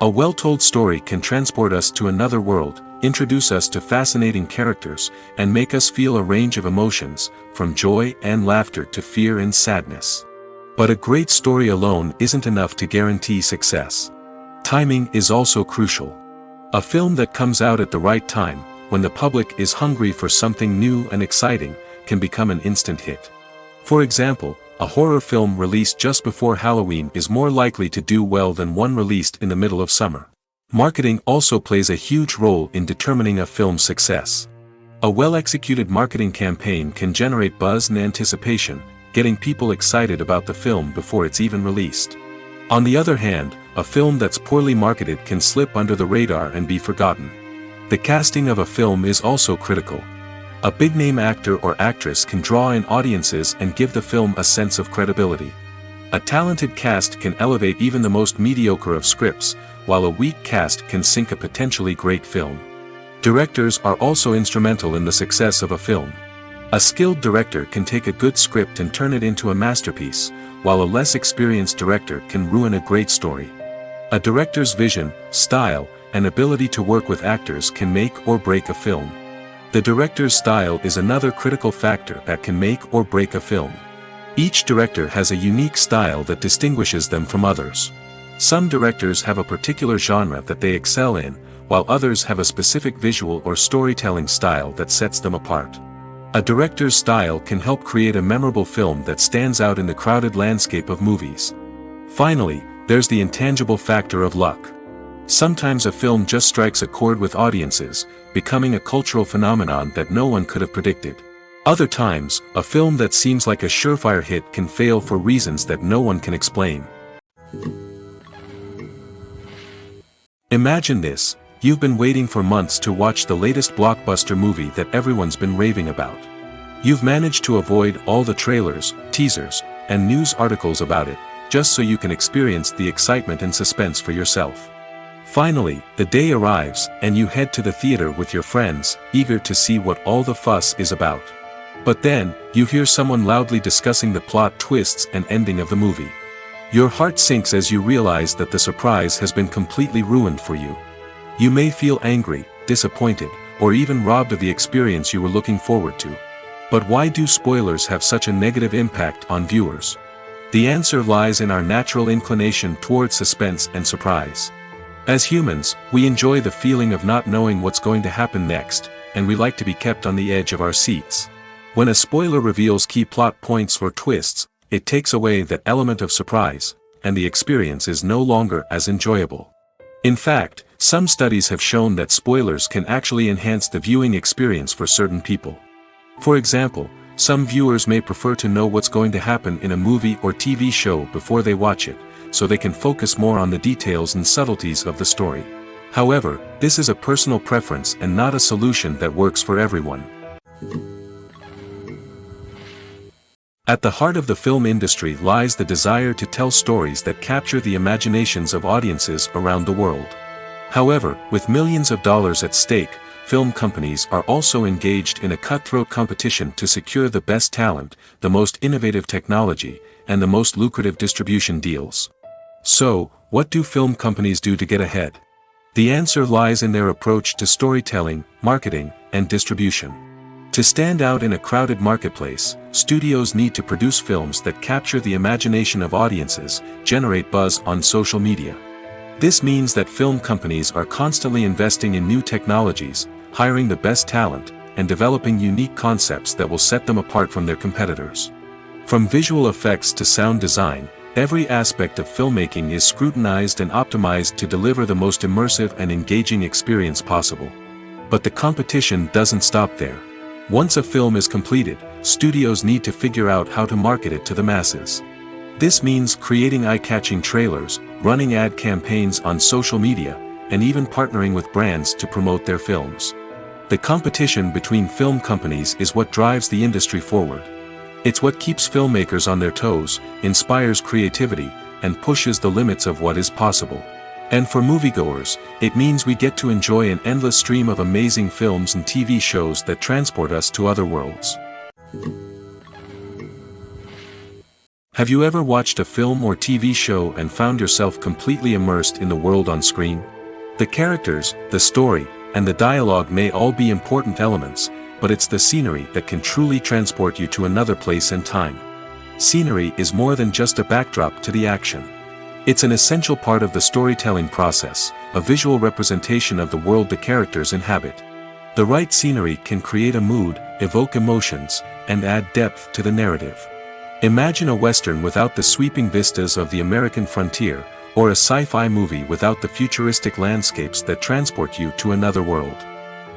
A well-told story can transport us to another world, introduce us to fascinating characters, and make us feel a range of emotions, from joy and laughter to fear and sadness. But a great story alone isn't enough to guarantee success. Timing is also crucial. A film that comes out at the right time, when the public is hungry for something new and exciting, can become an instant hit. For example, a horror film released just before Halloween is more likely to do well than one released in the middle of summer. Marketing also plays a huge role in determining a film's success. A well-executed marketing campaign can generate buzz and anticipation, getting people excited about the film before it's even released. On the other hand, a film that's poorly marketed can slip under the radar and be forgotten. The casting of a film is also critical. A big-name actor or actress can draw in audiences and give the film a sense of credibility. A talented cast can elevate even the most mediocre of scripts, while a weak cast can sink a potentially great film. Directors are also instrumental in the success of a film. A skilled director can take a good script and turn it into a masterpiece, while a less experienced director can ruin a great story. A director's vision, style, and ability to work with actors can make or break a film. The director's style is another critical factor that can make or break a film. Each director has a unique style that distinguishes them from others. Some directors have a particular genre that they excel in, while others have a specific visual or storytelling style that sets them apart. A director's style can help create a memorable film that stands out in the crowded landscape of movies. Finally, there's the intangible factor of luck. Sometimes a film just strikes a chord with audiences, becoming a cultural phenomenon that no one could have predicted. Other times, a film that seems like a surefire hit can fail for reasons that no one can explain. Imagine this: you've been waiting for months to watch the latest blockbuster movie that everyone's been raving about. You've managed to avoid all the trailers, teasers, and news articles about it, just so you can experience the excitement and suspense for yourself. Finally, the day arrives, and you head to the theater with your friends, eager to see what all the fuss is about. But then, you hear someone loudly discussing the plot twists and ending of the movie. Your heart sinks as you realize that the surprise has been completely ruined for you. You may feel angry, disappointed, or even robbed of the experience you were looking forward to. But why do spoilers have such a negative impact on viewers? The answer lies in our natural inclination towards suspense and surprise. As humans, we enjoy the feeling of not knowing what's going to happen next, and we like to be kept on the edge of our seats. When a spoiler reveals key plot points or twists, it takes away that element of surprise, and the experience is no longer as enjoyable. In fact, some studies have shown that spoilers can actually enhance the viewing experience for certain people. For example, some viewers may prefer to know what's going to happen in a movie or TV show before they watch it, so they can focus more on the details and subtleties of the story. However, this is a personal preference and not a solution that works for everyone. At the heart of the film industry lies the desire to tell stories that capture the imaginations of audiences around the world. However, with millions of dollars at stake, film companies are also engaged in a cutthroat competition to secure the best talent, the most innovative technology, and the most lucrative distribution deals. So, what do film companies do to get ahead? The answer lies in their approach to storytelling, marketing, and distribution. To stand out in a crowded marketplace, studios need to produce films that capture the imagination of audiences, generate buzz on social media. This means that film companies are constantly investing in new technologies, hiring the best talent, and developing unique concepts that will set them apart from their competitors. From visual effects to sound design, every aspect of filmmaking is scrutinized and optimized to deliver the most immersive and engaging experience possible. But the competition doesn't stop there. Once a film is completed, studios need to figure out how to market it to the masses. This means creating eye-catching trailers, running ad campaigns on social media, and even partnering with brands to promote their films. The competition between film companies is what drives the industry forward. It's what keeps filmmakers on their toes, inspires creativity, and pushes the limits of what is possible. And for moviegoers, it means we get to enjoy an endless stream of amazing films and TV shows that transport us to other worlds. Have you ever watched a film or TV show and found yourself completely immersed in the world on screen? The characters, the story, and the dialogue may all be important elements, but it's the scenery that can truly transport you to another place and time. Scenery is more than just a backdrop to the action. It's an essential part of the storytelling process, a visual representation of the world the characters inhabit. The right scenery can create a mood, evoke emotions, and add depth to the narrative. Imagine a Western without the sweeping vistas of the American frontier, or a sci-fi movie without the futuristic landscapes that transport you to another world.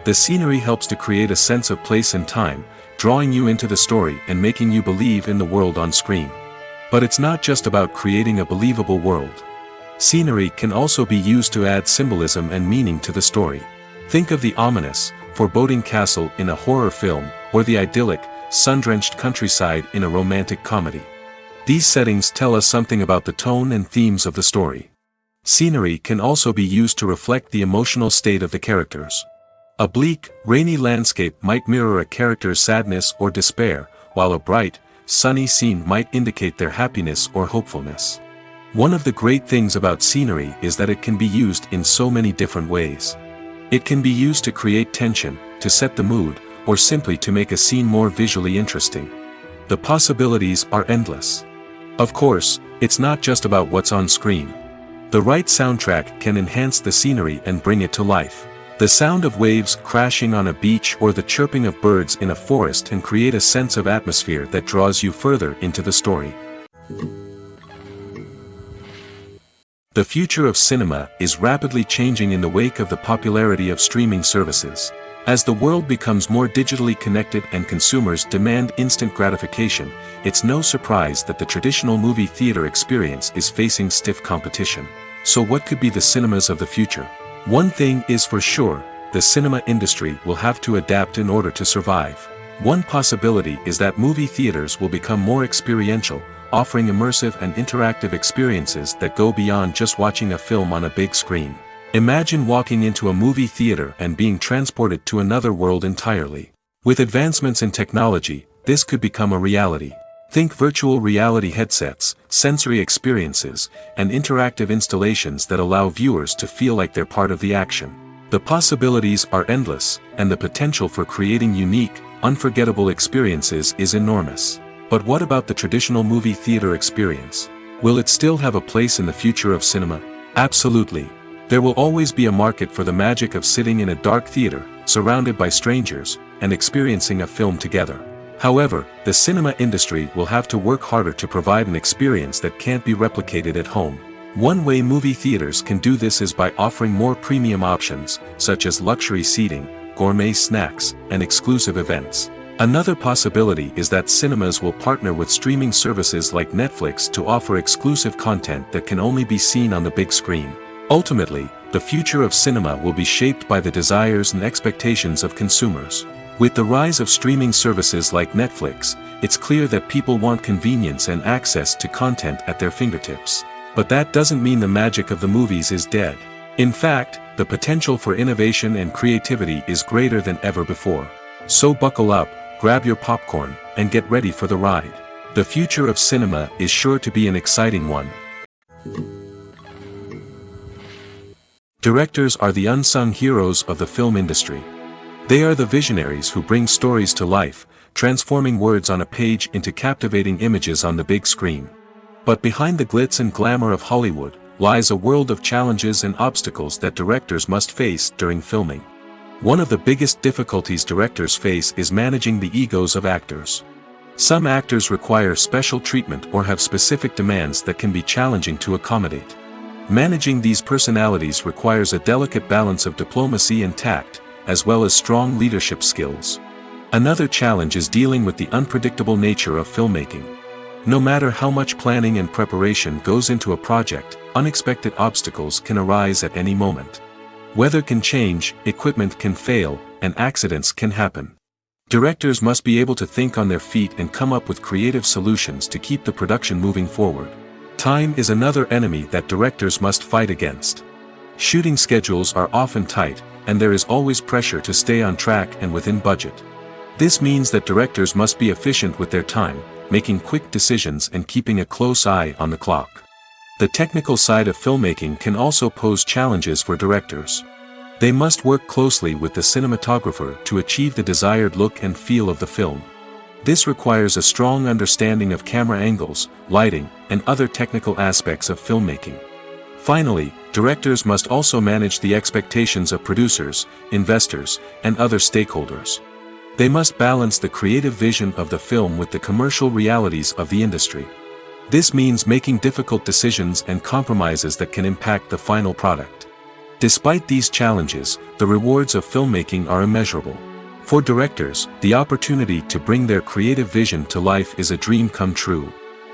The scenery helps to create a sense of place and time, drawing you into the story and making you believe in the world on screen. But it's not just about creating a believable world. Scenery can also be used to add symbolism and meaning to the story. Think of the ominous, foreboding castle in a horror film, or the idyllic, sun-drenched countryside in a romantic comedy. These settings tell us something about the tone and themes of the story. Scenery can also be used to reflect the emotional state of the characters. A bleak, rainy landscape might mirror a character's sadness or despair, while a bright, sunny scene might indicate their happiness or hopefulness. One of the great things about scenery is that it can be used in so many different ways. It can be used to create tension, to set the mood, or simply to make a scene more visually interesting. The possibilities are endless. Of course, it's not just about what's on screen. The right soundtrack can enhance the scenery and bring it to life. The sound of waves crashing on a beach or the chirping of birds in a forest can create a sense of atmosphere that draws you further into the story. The future of cinema is rapidly changing in the wake of the popularity of streaming services. As the world becomes more digitally connected and consumers demand instant gratification, it's no surprise that the traditional movie theater experience is facing stiff competition. So what could be the cinemas of the future? One thing is for sure, the cinema industry will have to adapt in order to survive. One possibility is that movie theaters will become more experiential, offering immersive and interactive experiences that go beyond just watching a film on a big screen. Imagine walking into a movie theater and being transported to another world entirely. With advancements in technology, this could become a reality. Think virtual reality headsets, sensory experiences, and interactive installations that allow viewers to feel like they're part of the action. The possibilities are endless, and the potential for creating unique, unforgettable experiences is enormous. But what about the traditional movie theater experience? Will it still have a place in the future of cinema? Absolutely. There will always be a market for the magic of sitting in a dark theater, surrounded by strangers, and experiencing a film together. However, the cinema industry will have to work harder to provide an experience that can't be replicated at home. One way movie theaters can do this is by offering more premium options, such as luxury seating, gourmet snacks, and exclusive events. Another possibility is that cinemas will partner with streaming services like Netflix to offer exclusive content that can only be seen on the big screen. Ultimately, the future of cinema will be shaped by the desires and expectations of consumers. With the rise of streaming services like Netflix, it's clear that people want convenience and access to content at their fingertips. But that doesn't mean the magic of the movies is dead. In fact, the potential for innovation and creativity is greater than ever before. So buckle up, grab your popcorn, and get ready for the ride. The future of cinema is sure to be an exciting one. Directors are the unsung heroes of the film industry. They are the visionaries who bring stories to life, transforming words on a page into captivating images on the big screen. But behind the glitz and glamour of Hollywood, lies a world of challenges and obstacles that directors must face during filming. One of the biggest difficulties directors face is managing the egos of actors. Some actors require special treatment or have specific demands that can be challenging to accommodate. Managing these personalities requires a delicate balance of diplomacy and tact, as well as strong leadership skills. Another challenge is dealing with the unpredictable nature of filmmaking. No matter how much planning and preparation goes into a project, unexpected obstacles can arise at any moment. Weather can change, equipment can fail, and accidents can happen. Directors must be able to think on their feet and come up with creative solutions to keep the production moving forward. Time is another enemy that directors must fight against. Shooting schedules are often tight, and there is always pressure to stay on track and within budget. This means that directors must be efficient with their time, making quick decisions and keeping a close eye on the clock. The technical side of filmmaking can also pose challenges for directors. They must work closely with the cinematographer to achieve the desired look and feel of the film. This requires a strong understanding of camera angles, lighting, and other technical aspects of filmmaking. Finally, directors must also manage the expectations of producers, investors, and other stakeholders. They must balance the creative vision of the film with the commercial realities of the industry. This means making difficult decisions and compromises that can impact the final product. Despite these challenges, the rewards of filmmaking are immeasurable. For directors, the opportunity to bring their creative vision to life is a dream come true.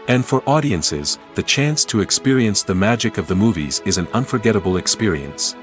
And for audiences, the chance to experience the magic of the movies is an unforgettable experience.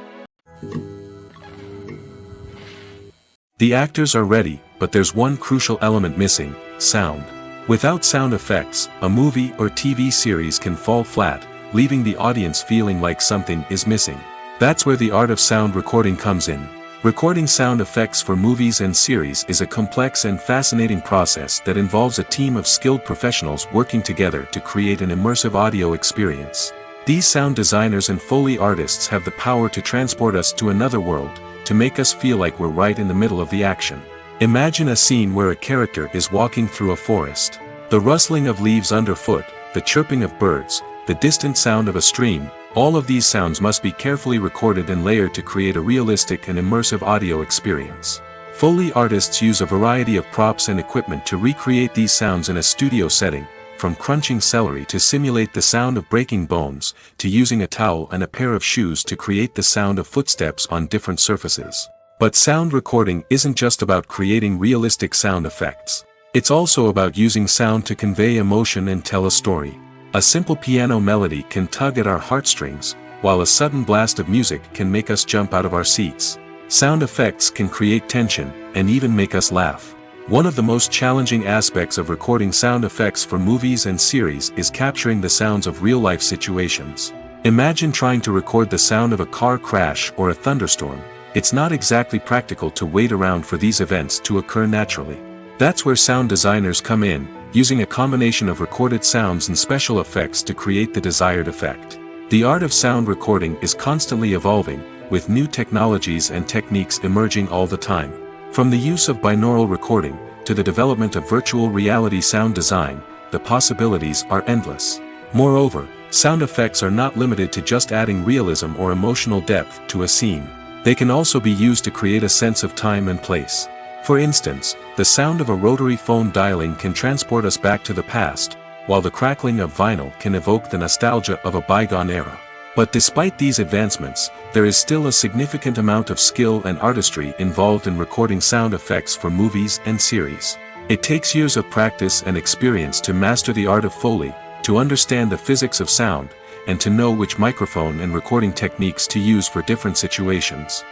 The actors are ready, but there's one crucial element missing: sound. Without sound effects, a movie or TV series can fall flat, leaving the audience feeling like something is missing. That's where the art of sound recording comes in. Recording sound effects for movies and series is a complex and fascinating process that involves a team of skilled professionals working together to create an immersive audio experience. These sound designers and Foley artists have the power to transport us to another world, to make us feel like we're right in the middle of the action. Imagine a scene where a character is walking through a forest. The rustling of leaves underfoot, the chirping of birds, the distant sound of a stream, all of these sounds must be carefully recorded and layered to create a realistic and immersive audio experience. Foley artists use a variety of props and equipment to recreate these sounds in a studio setting, from crunching celery to simulate the sound of breaking bones, to using a towel and a pair of shoes to create the sound of footsteps on different surfaces. But sound recording isn't just about creating realistic sound effects. It's also about using sound to convey emotion and tell a story. A simple piano melody can tug at our heartstrings, while a sudden blast of music can make us jump out of our seats. Sound effects can create tension, and even make us laugh. One of the most challenging aspects of recording sound effects for movies and series is capturing the sounds of real-life situations. Imagine trying to record the sound of a car crash or a thunderstorm. It's not exactly practical to wait around for these events to occur naturally. That's where sound designers come in, using a combination of recorded sounds and special effects to create the desired effect. The art of sound recording is constantly evolving, with new technologies and techniques emerging all the time. From the use of binaural recording, to the development of virtual reality sound design, the possibilities are endless. Moreover, sound effects are not limited to just adding realism or emotional depth to a scene. They can also be used to create a sense of time and place. For instance, the sound of a rotary phone dialing can transport us back to the past, while the crackling of vinyl can evoke the nostalgia of a bygone era. But despite these advancements, there is still a significant amount of skill and artistry involved in recording sound effects for movies and series. It takes years of practice and experience to master the art of Foley, to understand the physics of sound, and to know which microphone and recording techniques to use for different situations.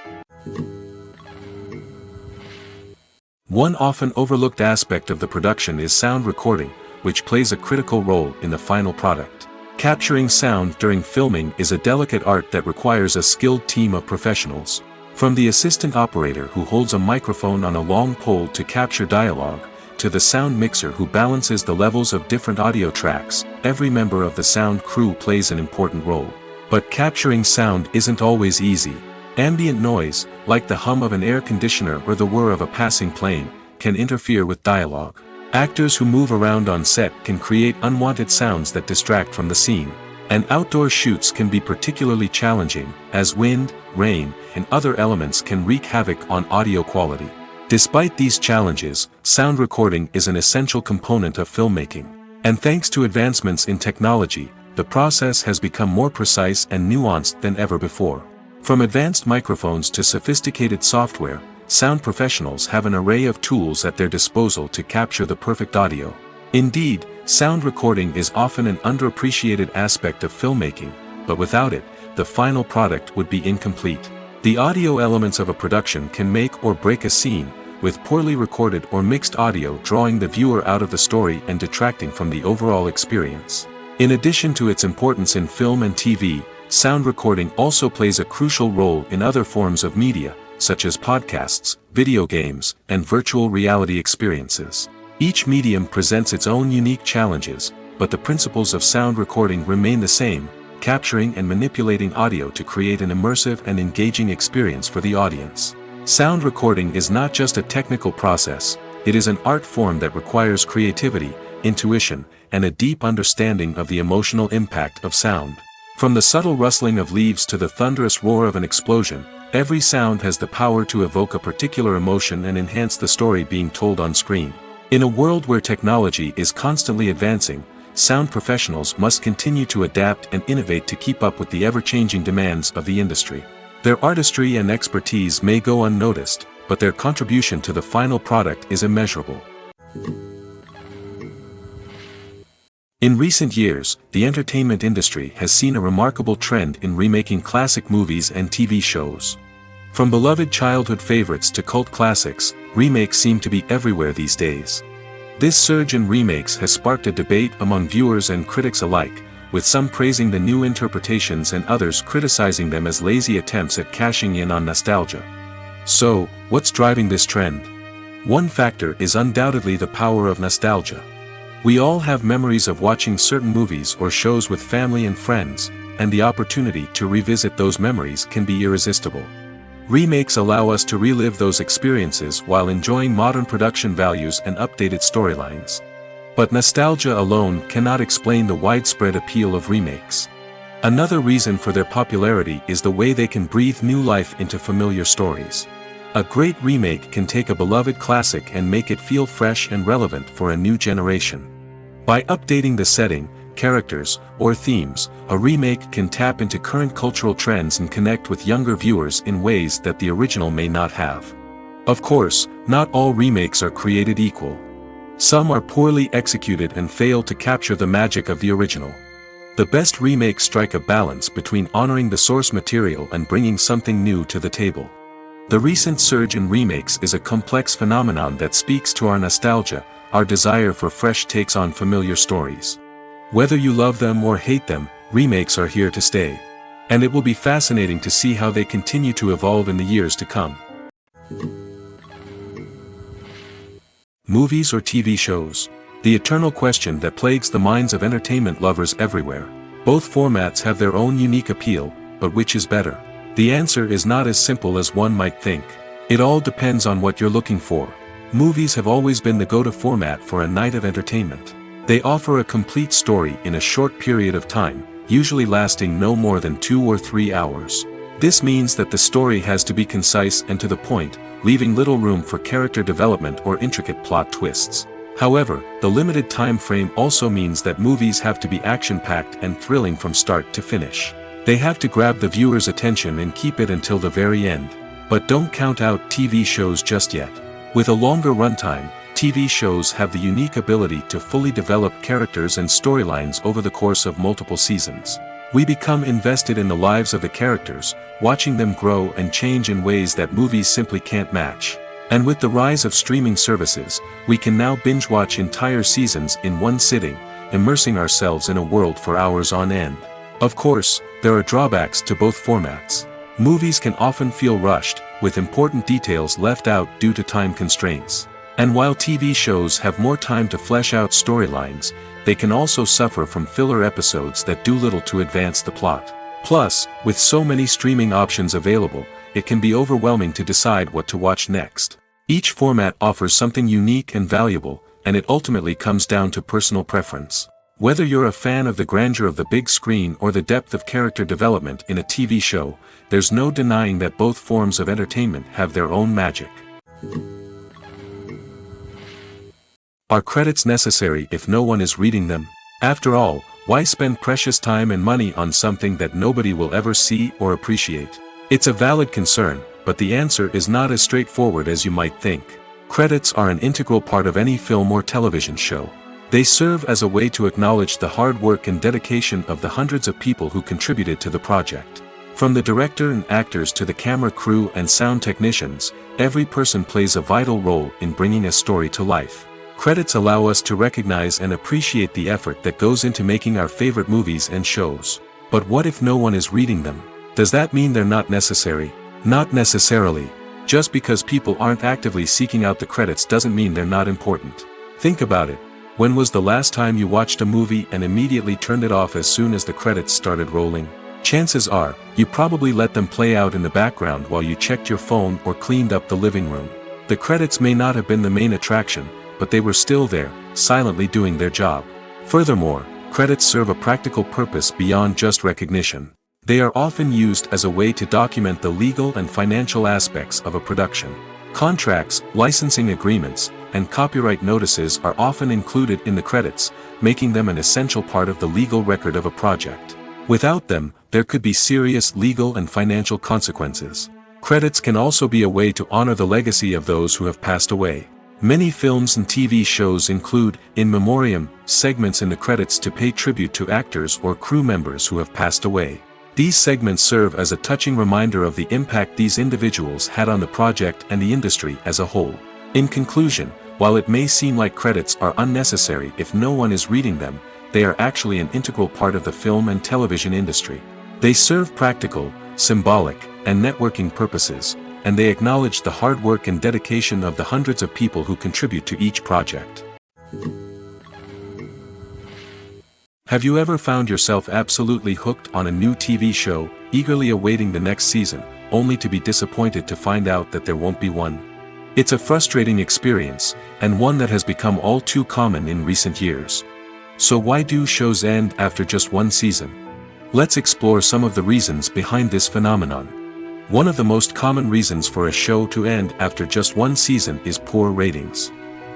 One often overlooked aspect of the production is sound recording, which plays a critical role in the final product. Capturing sound during filming is a delicate art that requires a skilled team of professionals. From the assistant operator who holds a microphone on a long pole to capture dialogue, to the sound mixer who balances the levels of different audio tracks, every member of the sound crew plays an important role. But capturing sound isn't always easy. Ambient noise, like the hum of an air conditioner or the whir of a passing plane, can interfere with dialogue. Actors who move around on set can create unwanted sounds that distract from the scene. And outdoor shoots can be particularly challenging, as wind, rain, and other elements can wreak havoc on audio quality. Despite these challenges, sound recording is an essential component of filmmaking. And thanks to advancements in technology, the process has become more precise and nuanced than ever before. From advanced microphones to sophisticated software, sound professionals have an array of tools at their disposal to capture the perfect audio. Indeed, sound recording is often an underappreciated aspect of filmmaking, but without it, the final product would be incomplete. The audio elements of a production can make or break a scene, with poorly recorded or mixed audio drawing the viewer out of the story and detracting from the overall experience. In addition to its importance in film and TV, sound recording also plays a crucial role in other forms of media, such as podcasts, video games, and virtual reality experiences. Each medium presents its own unique challenges, but the principles of sound recording remain the same, capturing and manipulating audio to create an immersive and engaging experience for the audience. Sound recording is not just a technical process, it is an art form that requires creativity, intuition, and a deep understanding of the emotional impact of sound. From the subtle rustling of leaves to the thunderous roar of an explosion, every sound has the power to evoke a particular emotion and enhance the story being told on screen. In a world where technology is constantly advancing, sound professionals must continue to adapt and innovate to keep up with the ever-changing demands of the industry. Their artistry and expertise may go unnoticed, but their contribution to the final product is immeasurable. In recent years, the entertainment industry has seen a remarkable trend in remaking classic movies and TV shows. From beloved childhood favorites to cult classics, remakes seem to be everywhere these days. This surge in remakes has sparked a debate among viewers and critics alike, with some praising the new interpretations and others criticizing them as lazy attempts at cashing in on nostalgia. So, what's driving this trend? One factor is undoubtedly the power of nostalgia. We all have memories of watching certain movies or shows with family and friends, and the opportunity to revisit those memories can be irresistible. Remakes allow us to relive those experiences while enjoying modern production values and updated storylines. But nostalgia alone cannot explain the widespread appeal of remakes. Another reason for their popularity is the way they can breathe new life into familiar stories. A great remake can take a beloved classic and make it feel fresh and relevant for a new generation. By updating the setting, characters, or themes, a remake can tap into current cultural trends and connect with younger viewers in ways that the original may not have. Of course, not all remakes are created equal. Some are poorly executed and fail to capture the magic of the original. The best remakes strike a balance between honoring the source material and bringing something new to the table. The recent surge in remakes is a complex phenomenon that speaks to our nostalgia, our desire for fresh takes on familiar stories. Whether you love them or hate them, remakes are here to stay. And it will be fascinating to see how they continue to evolve in the years to come. Movies or TV shows? The eternal question that plagues the minds of entertainment lovers everywhere. Both formats have their own unique appeal, but which is better? The answer is not as simple as one might think. It all depends on what you're looking for. Movies have always been the go-to format for a night of entertainment. They offer a complete story in a short period of time, usually lasting no more than 2 or 3 hours. This means that the story has to be concise and to the point, leaving little room for character development or intricate plot twists. However, the limited time frame also means that movies have to be action-packed and thrilling from start to finish. They have to grab the viewer's attention and keep it until the very end. But don't count out TV shows just yet. With a longer runtime, TV shows have the unique ability to fully develop characters and storylines over the course of multiple seasons. We become invested in the lives of the characters, watching them grow and change in ways that movies simply can't match. And with the rise of streaming services, we can now binge-watch entire seasons in one sitting, immersing ourselves in a world for hours on end. Of course, there are drawbacks to both formats. Movies can often feel rushed, with important details left out due to time constraints. And while TV shows have more time to flesh out storylines, they can also suffer from filler episodes that do little to advance the plot. Plus, with so many streaming options available, it can be overwhelming to decide what to watch next. Each format offers something unique and valuable, and it ultimately comes down to personal preference. Whether you're a fan of the grandeur of the big screen or the depth of character development in a TV show, there's no denying that both forms of entertainment have their own magic. Are credits necessary if no one is reading them? After all, why spend precious time and money on something that nobody will ever see or appreciate? It's a valid concern, but the answer is not as straightforward as you might think. Credits are an integral part of any film or television show. They serve as a way to acknowledge the hard work and dedication of the hundreds of people who contributed to the project. From the director and actors to the camera crew and sound technicians, every person plays a vital role in bringing a story to life. Credits allow us to recognize and appreciate the effort that goes into making our favorite movies and shows. But what if no one is reading them? Does that mean they're not necessary? Not necessarily. Just because people aren't actively seeking out the credits doesn't mean they're not important. Think about it. When was the last time you watched a movie and immediately turned it off as soon as the credits started rolling? Chances are, you probably let them play out in the background while you checked your phone or cleaned up the living room. The credits may not have been the main attraction, but they were still there, silently doing their job. Furthermore, credits serve a practical purpose beyond just recognition. They are often used as a way to document the legal and financial aspects of a production. Contracts, licensing agreements, and copyright notices are often included in the credits, making them an essential part of the legal record of a project. Without them, there could be serious legal and financial consequences. Credits can also be a way to honor the legacy of those who have passed away. Many films and TV shows include, in memoriam, segments in the credits to pay tribute to actors or crew members who have passed away. These segments serve as a touching reminder of the impact these individuals had on the project and the industry as a whole. In conclusion, while it may seem like credits are unnecessary if no one is reading them, they are actually an integral part of the film and television industry. They serve practical, symbolic, and networking purposes, and they acknowledge the hard work and dedication of the hundreds of people who contribute to each project. Have you ever found yourself absolutely hooked on a new TV show, eagerly awaiting the next season, only to be disappointed to find out that there won't be one? It's a frustrating experience, and one that has become all too common in recent years. So why do shows end after just one season? Let's explore some of the reasons behind this phenomenon. One of the most common reasons for a show to end after just one season is poor ratings.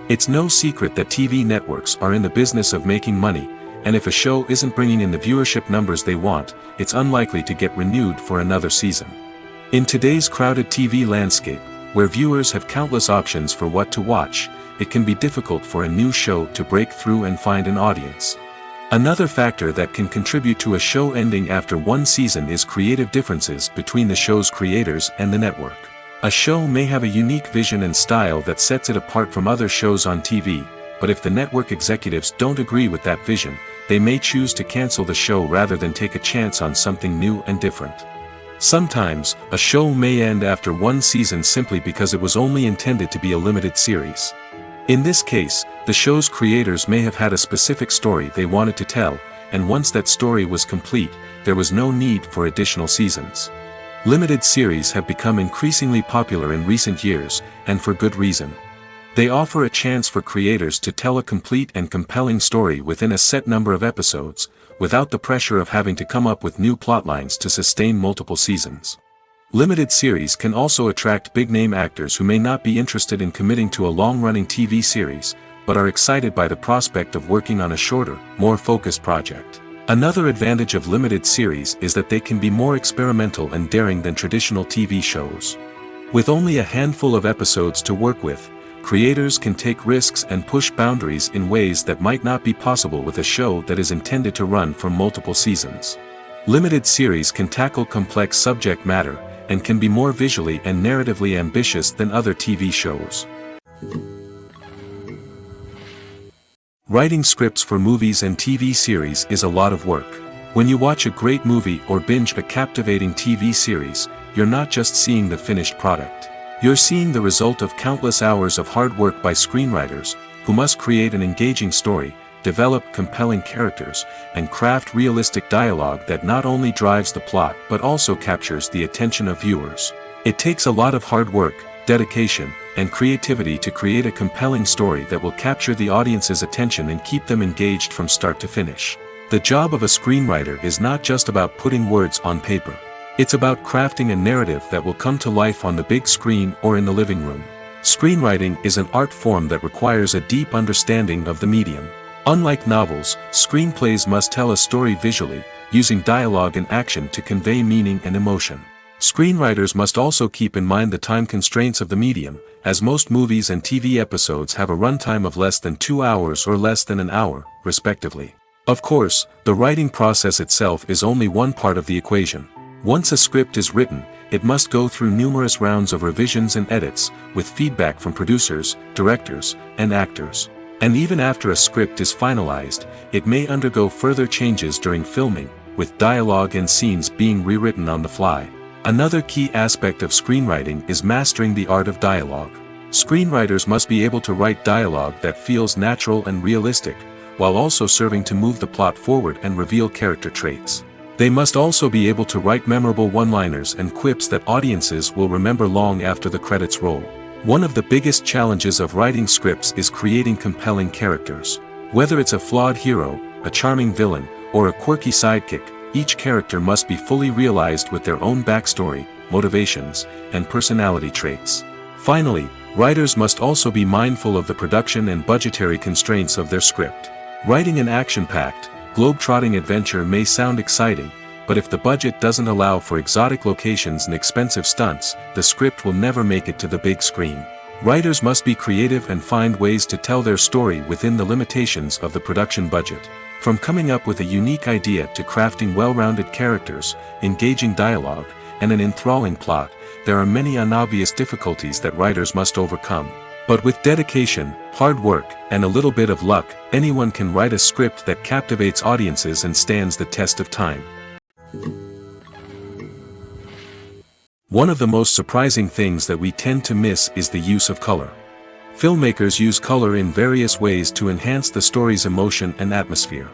It's no secret that TV networks are in the business of making money, and if a show isn't bringing in the viewership numbers they want, it's unlikely to get renewed for another season. In today's crowded TV landscape, where viewers have countless options for what to watch, it can be difficult for a new show to break through and find an audience. Another factor that can contribute to a show ending after one season is creative differences between the show's creators and the network. A show may have a unique vision and style that sets it apart from other shows on TV, but if the network executives don't agree with that vision, they may choose to cancel the show rather than take a chance on something new and different. Sometimes, a show may end after one season simply because it was only intended to be a limited series. In this case, the show's creators may have had a specific story they wanted to tell, and once that story was complete, there was no need for additional seasons. Limited series have become increasingly popular in recent years, and for good reason. They offer a chance for creators to tell a complete and compelling story within a set number of episodes, without the pressure of having to come up with new plotlines to sustain multiple seasons. Limited series can also attract big-name actors who may not be interested in committing to a long-running TV series, but are excited by the prospect of working on a shorter, more focused project. Another advantage of limited series is that they can be more experimental and daring than traditional TV shows. With only a handful of episodes to work with, creators can take risks and push boundaries in ways that might not be possible with a show that is intended to run for multiple seasons. Limited series can tackle complex subject matter, and can be more visually and narratively ambitious than other TV shows. Writing scripts for movies and TV series is a lot of work. When you watch a great movie or binge a captivating TV series, you're not just seeing the finished product. You're seeing the result of countless hours of hard work by screenwriters, who must create an engaging story, develop compelling characters, and craft realistic dialogue that not only drives the plot but also captures the attention of viewers. It takes a lot of hard work, dedication, and creativity to create a compelling story that will capture the audience's attention and keep them engaged from start to finish. The job of a screenwriter is not just about putting words on paper. It's about crafting a narrative that will come to life on the big screen or in the living room. Screenwriting is an art form that requires a deep understanding of the medium. Unlike novels, screenplays must tell a story visually, using dialogue and action to convey meaning and emotion. Screenwriters must also keep in mind the time constraints of the medium, as most movies and TV episodes have a runtime of less than 2 hours or less than an hour, respectively. Of course, the writing process itself is only one part of the equation. Once a script is written, it must go through numerous rounds of revisions and edits, with feedback from producers, directors, and actors. And even after a script is finalized, it may undergo further changes during filming, with dialogue and scenes being rewritten on the fly. Another key aspect of screenwriting is mastering the art of dialogue. Screenwriters must be able to write dialogue that feels natural and realistic, while also serving to move the plot forward and reveal character traits. They must also be able to write memorable one-liners and quips that audiences will remember long after the credits roll. One of the biggest challenges of writing scripts is creating compelling characters. Whether it's a flawed hero, a charming villain, or a quirky sidekick, each character must be fully realized with their own backstory, motivations, and personality traits. Finally, writers must also be mindful of the production and budgetary constraints of their script. Writing an action-packed, globe-trotting adventure may sound exciting, but if the budget doesn't allow for exotic locations and expensive stunts, the script will never make it to the big screen. Writers must be creative and find ways to tell their story within the limitations of the production budget. From coming up with a unique idea to crafting well-rounded characters, engaging dialogue, and an enthralling plot, there are many unobvious difficulties that writers must overcome. But with dedication, hard work, and a little bit of luck, anyone can write a script that captivates audiences and stands the test of time. One of the most surprising things that we tend to miss is the use of color. Filmmakers use color in various ways to enhance the story's emotion and atmosphere.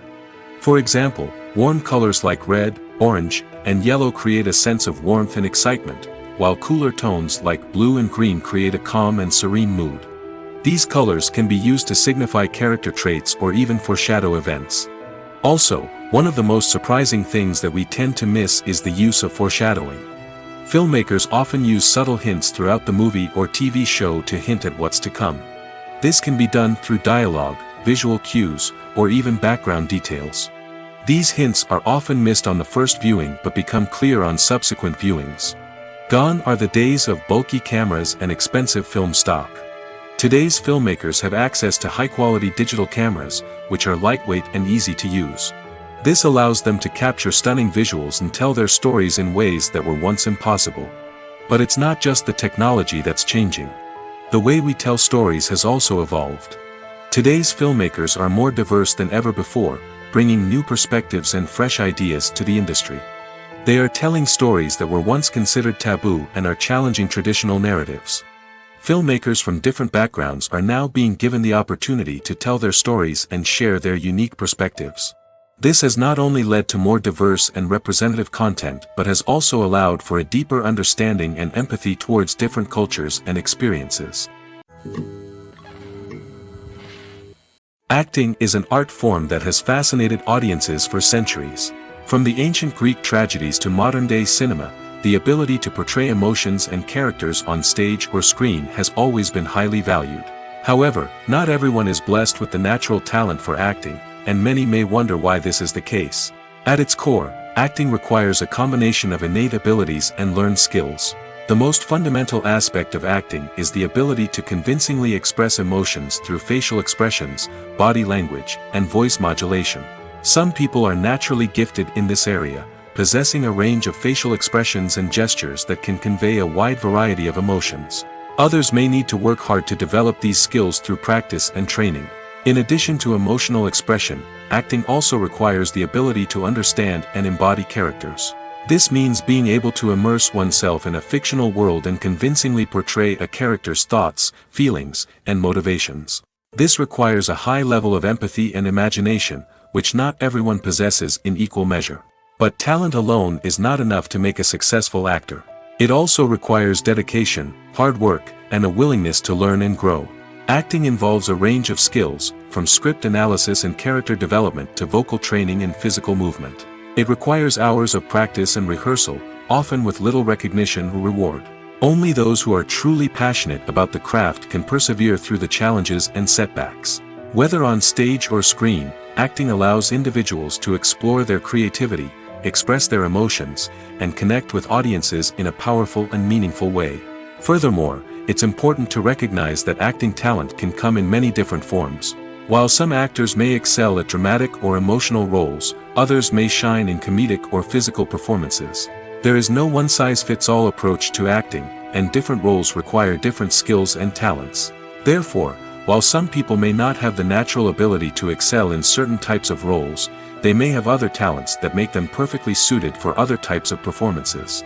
For example, warm colors like red, orange, and yellow create a sense of warmth and excitement, while cooler tones like blue and green create a calm and serene mood. These colors can be used to signify character traits or even foreshadow events. Also, one of the most surprising things that we tend to miss is the use of foreshadowing. Filmmakers often use subtle hints throughout the movie or TV show to hint at what's to come. This can be done through dialogue, visual cues, or even background details. These hints are often missed on the first viewing but become clear on subsequent viewings. Gone are the days of bulky cameras and expensive film stock. Today's filmmakers have access to high-quality digital cameras, which are lightweight and easy to use. This allows them to capture stunning visuals and tell their stories in ways that were once impossible. But it's not just the technology that's changing. The way we tell stories has also evolved. Today's filmmakers are more diverse than ever before, bringing new perspectives and fresh ideas to the industry. They are telling stories that were once considered taboo and are challenging traditional narratives. Filmmakers from different backgrounds are now being given the opportunity to tell their stories and share their unique perspectives. This has not only led to more diverse and representative content but has also allowed for a deeper understanding and empathy towards different cultures and experiences. Acting is an art form that has fascinated audiences for centuries. From the ancient Greek tragedies to modern-day cinema, the ability to portray emotions and characters on stage or screen has always been highly valued. However, not everyone is blessed with the natural talent for acting, and many may wonder why this is the case. At its core, acting requires a combination of innate abilities and learned skills. The most fundamental aspect of acting is the ability to convincingly express emotions through facial expressions, body language, and voice modulation. Some people are naturally gifted in this area, possessing a range of facial expressions and gestures that can convey a wide variety of emotions. Others may need to work hard to develop these skills through practice and training. In addition to emotional expression, acting also requires the ability to understand and embody characters. This means being able to immerse oneself in a fictional world and convincingly portray a character's thoughts, feelings, and motivations. This requires a high level of empathy and imagination, which not everyone possesses in equal measure. But talent alone is not enough to make a successful actor. It also requires dedication, hard work, and a willingness to learn and grow. Acting involves a range of skills, from script analysis and character development to vocal training and physical movement. It requires hours of practice and rehearsal, often with little recognition or reward. Only those who are truly passionate about the craft can persevere through the challenges and setbacks. Whether on stage or screen, acting allows individuals to explore their creativity, express their emotions, and connect with audiences in a powerful and meaningful way. Furthermore, it's important to recognize that acting talent can come in many different forms. While some actors may excel at dramatic or emotional roles, others may shine in comedic or physical performances. There is no one-size-fits-all approach to acting, and different roles require different skills and talents. Therefore, while some people may not have the natural ability to excel in certain types of roles, they may have other talents that make them perfectly suited for other types of performances.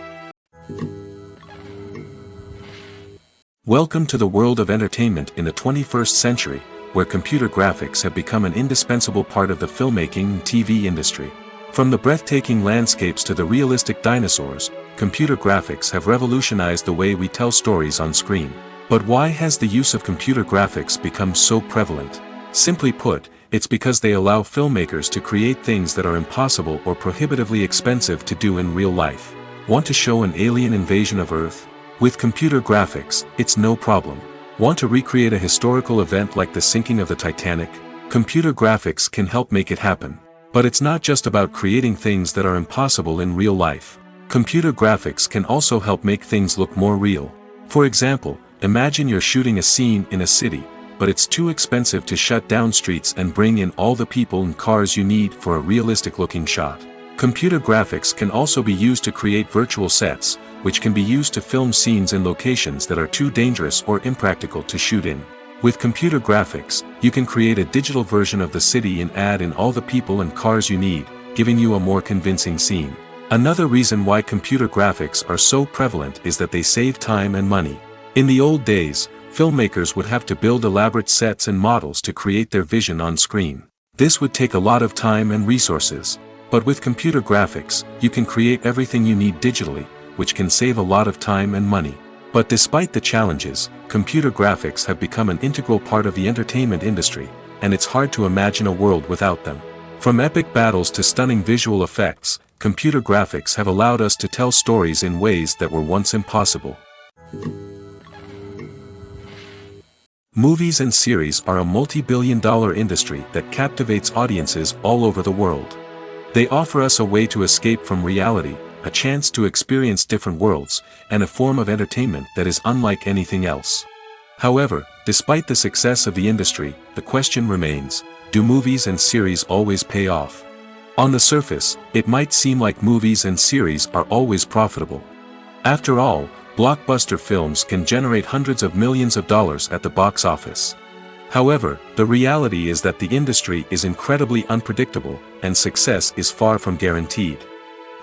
Welcome to the world of entertainment in the 21st century, where computer graphics have become an indispensable part of the filmmaking and TV industry. From the breathtaking landscapes to the realistic dinosaurs, computer graphics have revolutionized the way we tell stories on screen. But why has the use of computer graphics become so prevalent? Simply put, it's because they allow filmmakers to create things that are impossible or prohibitively expensive to do in real life. Want to show an alien invasion of Earth? With computer graphics, it's no problem. Want to recreate a historical event like the sinking of the Titanic? Computer graphics can help make it happen. But it's not just about creating things that are impossible in real life. Computer graphics can also help make things look more real. For example, imagine you're shooting a scene in a city, but it's too expensive to shut down streets and bring in all the people and cars you need for a realistic-looking shot. Computer graphics can also be used to create virtual sets, which can be used to film scenes in locations that are too dangerous or impractical to shoot in. With computer graphics, you can create a digital version of the city and add in all the people and cars you need, giving you a more convincing scene. Another reason why computer graphics are so prevalent is that they save time and money. In the old days, filmmakers would have to build elaborate sets and models to create their vision on screen. This would take a lot of time and resources. But with computer graphics, you can create everything you need digitally, which can save a lot of time and money. But despite the challenges, computer graphics have become an integral part of the entertainment industry, and it's hard to imagine a world without them. From epic battles to stunning visual effects, computer graphics have allowed us to tell stories in ways that were once impossible. Movies and series are a multi-billion-dollar industry that captivates audiences all over the world. They offer us a way to escape from reality, a chance to experience different worlds, and a form of entertainment that is unlike anything else. However, despite the success of the industry, the question remains, do movies and series always pay off? On the surface, it might seem like movies and series are always profitable. After all, blockbuster films can generate hundreds of millions of dollars at the box office. However, the reality is that the industry is incredibly unpredictable, and success is far from guaranteed.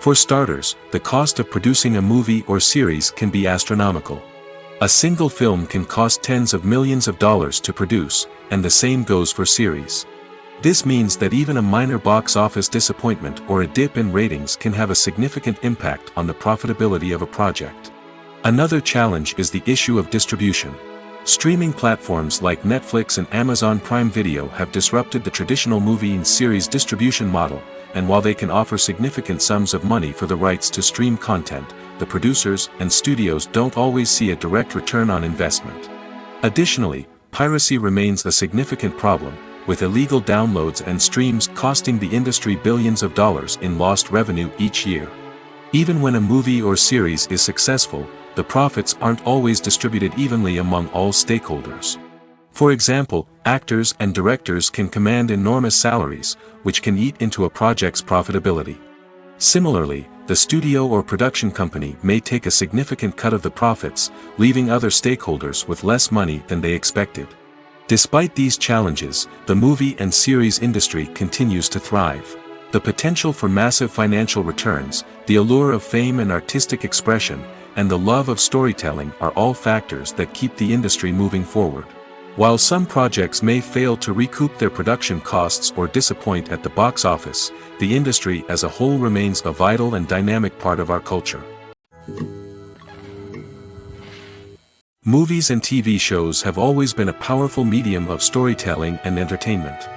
For starters, the cost of producing a movie or series can be astronomical. A single film can cost tens of millions of dollars to produce, and the same goes for series. This means that even a minor box office disappointment or a dip in ratings can have a significant impact on the profitability of a project. Another challenge is the issue of distribution. Streaming platforms like Netflix and Amazon Prime Video have disrupted the traditional movie and series distribution model, and while they can offer significant sums of money for the rights to stream content, the producers and studios don't always see a direct return on investment. Additionally, piracy remains a significant problem, with illegal downloads and streams costing the industry billions of dollars in lost revenue each year. Even when a movie or series is successful, the profits aren't always distributed evenly among all stakeholders. For example, actors and directors can command enormous salaries, which can eat into a project's profitability. Similarly, the studio or production company may take a significant cut of the profits, leaving other stakeholders with less money than they expected. Despite these challenges, the movie and series industry continues to thrive. The potential for massive financial returns, the allure of fame and artistic expression, and the love of storytelling are all factors that keep the industry moving forward. While some projects may fail to recoup their production costs or disappoint at the box office, the industry as a whole remains a vital and dynamic part of our culture. Movies and TV shows have always been a powerful medium of storytelling and entertainment.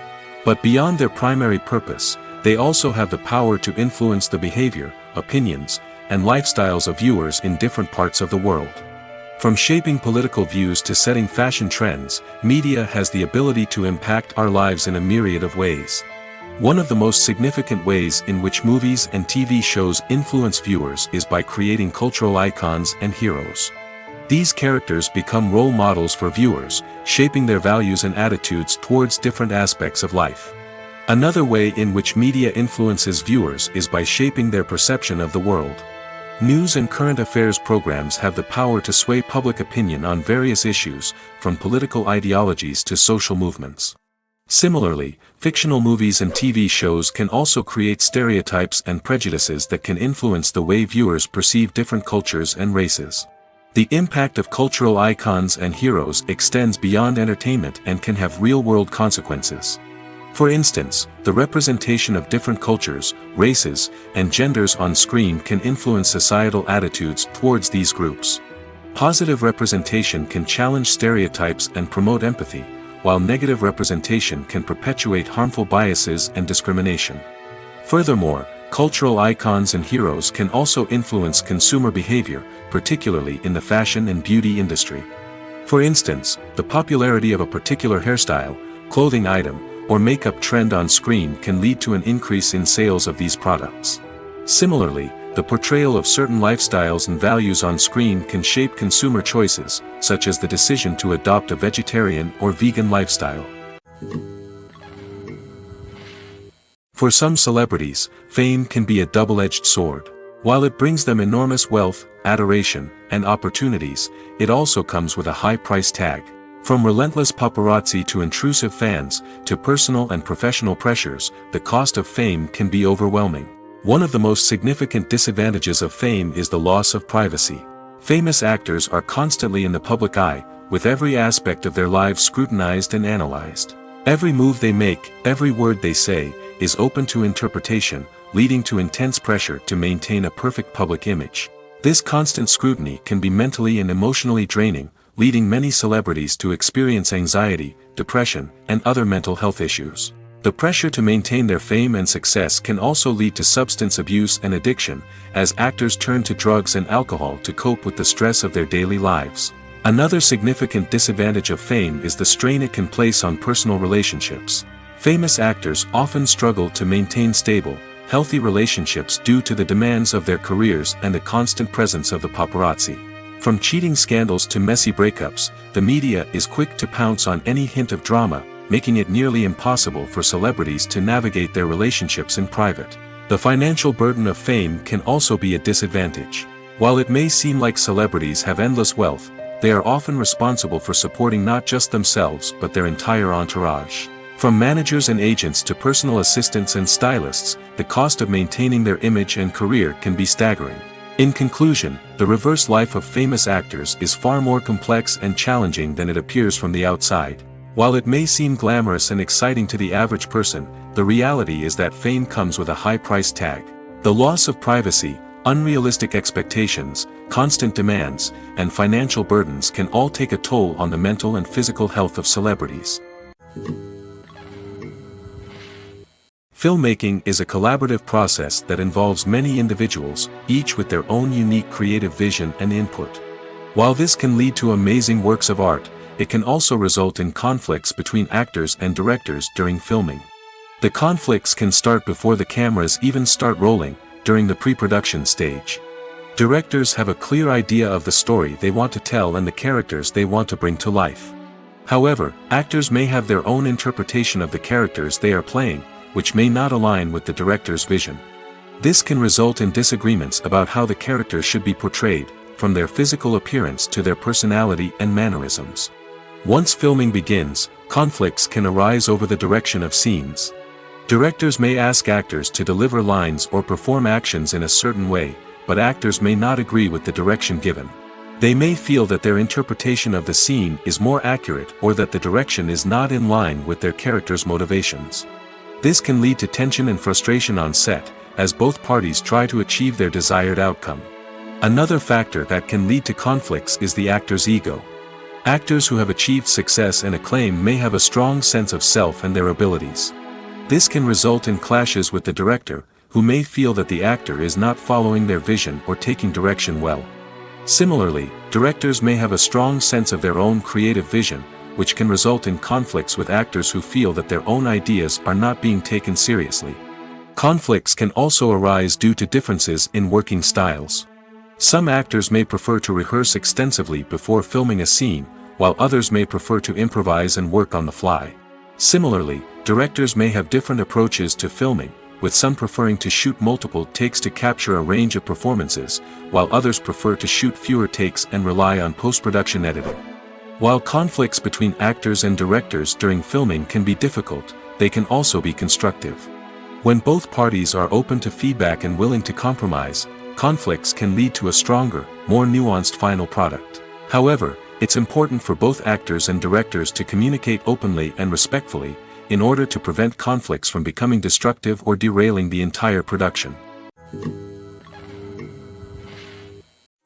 But beyond their primary purpose, they also have the power to influence the behavior, opinions, and lifestyles of viewers in different parts of the world. From shaping political views to setting fashion trends, media has the ability to impact our lives in a myriad of ways. One of the most significant ways in which movies and TV shows influence viewers is by creating cultural icons and heroes. These characters become role models for viewers, shaping their values and attitudes towards different aspects of life. Another way in which media influences viewers is by shaping their perception of the world. News and current affairs programs have the power to sway public opinion on various issues, from political ideologies to social movements. Similarly, fictional movies and TV shows can also create stereotypes and prejudices that can influence the way viewers perceive different cultures and races. The impact of cultural icons and heroes extends beyond entertainment and can have real-world consequences. For instance, the representation of different cultures, races, and genders on screen can influence societal attitudes towards these groups. Positive representation can challenge stereotypes and promote empathy, while negative representation can perpetuate harmful biases and discrimination. Furthermore, cultural icons and heroes can also influence consumer behavior, particularly in the fashion and beauty industry. For instance, the popularity of a particular hairstyle, clothing item, or makeup trend on screen can lead to an increase in sales of these products. Similarly, the portrayal of certain lifestyles and values on screen can shape consumer choices, such as the decision to adopt a vegetarian or vegan lifestyle. For some celebrities, fame can be a double-edged sword. While it brings them enormous wealth, adoration, and opportunities, it also comes with a high price tag. From relentless paparazzi to intrusive fans, to personal and professional pressures, the cost of fame can be overwhelming. One of the most significant disadvantages of fame is the loss of privacy. Famous actors are constantly in the public eye, with every aspect of their lives scrutinized and analyzed. Every move they make, every word they say, is open to interpretation, leading to intense pressure to maintain a perfect public image. This constant scrutiny can be mentally and emotionally draining, leading many celebrities to experience anxiety, depression, and other mental health issues. The pressure to maintain their fame and success can also lead to substance abuse and addiction, as actors turn to drugs and alcohol to cope with the stress of their daily lives. Another significant disadvantage of fame is the strain it can place on personal relationships. Famous actors often struggle to maintain stable, healthy relationships due to the demands of their careers and the constant presence of the paparazzi. From cheating scandals to messy breakups, the media is quick to pounce on any hint of drama, making it nearly impossible for celebrities to navigate their relationships in private. The financial burden of fame can also be a disadvantage. While it may seem like celebrities have endless wealth, they are often responsible for supporting not just themselves but their entire entourage. From managers and agents to personal assistants and stylists, the cost of maintaining their image and career can be staggering. In conclusion, the reverse life of famous actors is far more complex and challenging than it appears from the outside. While it may seem glamorous and exciting to the average person, the reality is that fame comes with a high price tag. The loss of privacy, unrealistic expectations, constant demands, and financial burdens can all take a toll on the mental and physical health of celebrities. Filmmaking is a collaborative process that involves many individuals, each with their own unique creative vision and input. While this can lead to amazing works of art, it can also result in conflicts between actors and directors during filming. The conflicts can start before the cameras even start rolling, during the pre-production stage. Directors have a clear idea of the story they want to tell and the characters they want to bring to life. However, actors may have their own interpretation of the characters they are playing, which may not align with the director's vision. This can result in disagreements about how the characters should be portrayed, from their physical appearance to their personality and mannerisms. Once filming begins, conflicts can arise over the direction of scenes. Directors may ask actors to deliver lines or perform actions in a certain way, but actors may not agree with the direction given. They may feel that their interpretation of the scene is more accurate or that the direction is not in line with their character's motivations. This can lead to tension and frustration on set, as both parties try to achieve their desired outcome. Another factor that can lead to conflicts is the actor's ego. Actors who have achieved success and acclaim may have a strong sense of self and their abilities. This can result in clashes with the director, who may feel that the actor is not following their vision or taking direction well. Similarly, directors may have a strong sense of their own creative vision, which can result in conflicts with actors who feel that their own ideas are not being taken seriously. Conflicts can also arise due to differences in working styles. Some actors may prefer to rehearse extensively before filming a scene, while others may prefer to improvise and work on the fly. Similarly, directors may have different approaches to filming, with some preferring to shoot multiple takes to capture a range of performances, while others prefer to shoot fewer takes and rely on post-production editing. While conflicts between actors and directors during filming can be difficult, they can also be constructive. When both parties are open to feedback and willing to compromise, conflicts can lead to a stronger, more nuanced final product. However, it's important for both actors and directors to communicate openly and respectfully, in order to prevent conflicts from becoming destructive or derailing the entire production.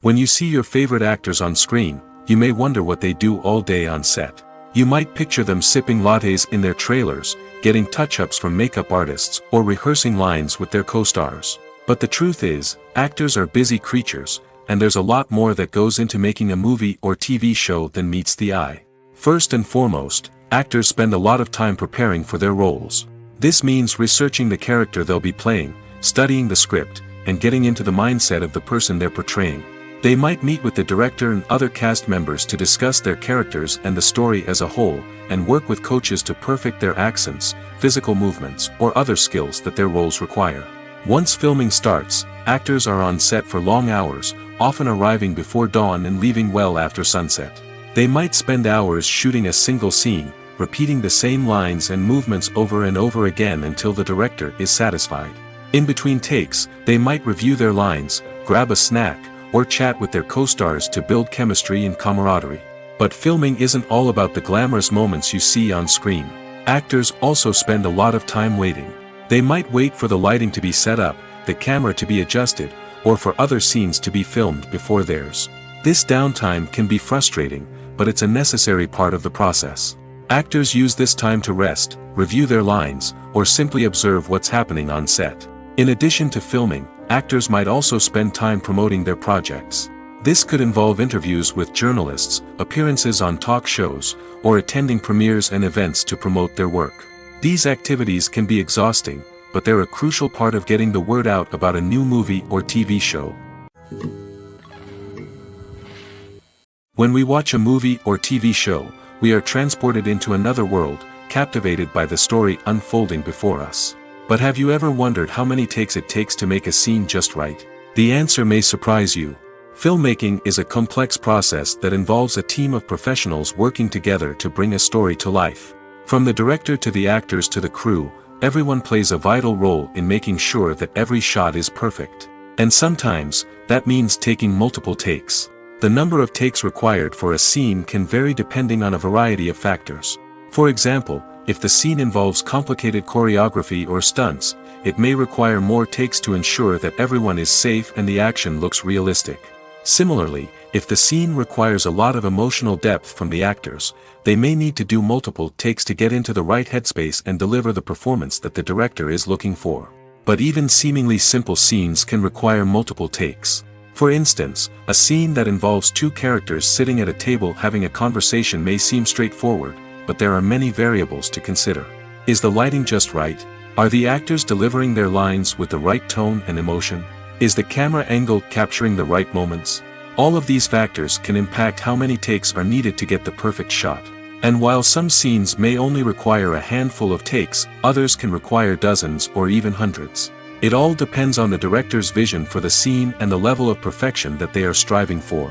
When you see your favorite actors on screen, you may wonder what they do all day on set. You might picture them sipping lattes in their trailers, getting touch-ups from makeup artists, or rehearsing lines with their co-stars. But the truth is, actors are busy creatures, and there's a lot more that goes into making a movie or TV show than meets the eye. First and foremost, actors spend a lot of time preparing for their roles. This means researching the character they'll be playing, studying the script, and getting into the mindset of the person they're portraying. They might meet with the director and other cast members to discuss their characters and the story as a whole, and work with coaches to perfect their accents, physical movements, or other skills that their roles require. Once filming starts, actors are on set for long hours, often arriving before dawn and leaving well after sunset. They might spend hours shooting a single scene, repeating the same lines and movements over and over again until the director is satisfied. In between takes, they might review their lines, grab a snack, or chat with their co-stars to build chemistry and camaraderie. But filming isn't all about the glamorous moments you see on screen. Actors also spend a lot of time waiting. They might wait for the lighting to be set up, the camera to be adjusted, or for other scenes to be filmed before theirs. This downtime can be frustrating, but it's a necessary part of the process. Actors use this time to rest, review their lines, or simply observe what's happening on set. In addition to filming, actors might also spend time promoting their projects. This could involve interviews with journalists, appearances on talk shows, or attending premieres and events to promote their work. These activities can be exhausting, but they're a crucial part of getting the word out about a new movie or TV show. When we watch a movie or TV show, we are transported into another world, captivated by the story unfolding before us. But have you ever wondered how many takes it takes to make a scene just right? The answer may surprise you. Filmmaking is a complex process that involves a team of professionals working together to bring a story to life. From the director to the actors to the crew, everyone plays a vital role in making sure that every shot is perfect. And sometimes, that means taking multiple takes. The number of takes required for a scene can vary depending on a variety of factors. For example, if the scene involves complicated choreography or stunts, it may require more takes to ensure that everyone is safe and the action looks realistic. Similarly, if the scene requires a lot of emotional depth from the actors, they may need to do multiple takes to get into the right headspace and deliver the performance that the director is looking for. But even seemingly simple scenes can require multiple takes. For instance, a scene that involves two characters sitting at a table having a conversation may seem straightforward, but there are many variables to consider. Is the lighting just right? Are the actors delivering their lines with the right tone and emotion? Is the camera angle capturing the right moments? All of these factors can impact how many takes are needed to get the perfect shot. And while some scenes may only require a handful of takes, others can require dozens or even hundreds. It all depends on the director's vision for the scene and the level of perfection that they are striving for.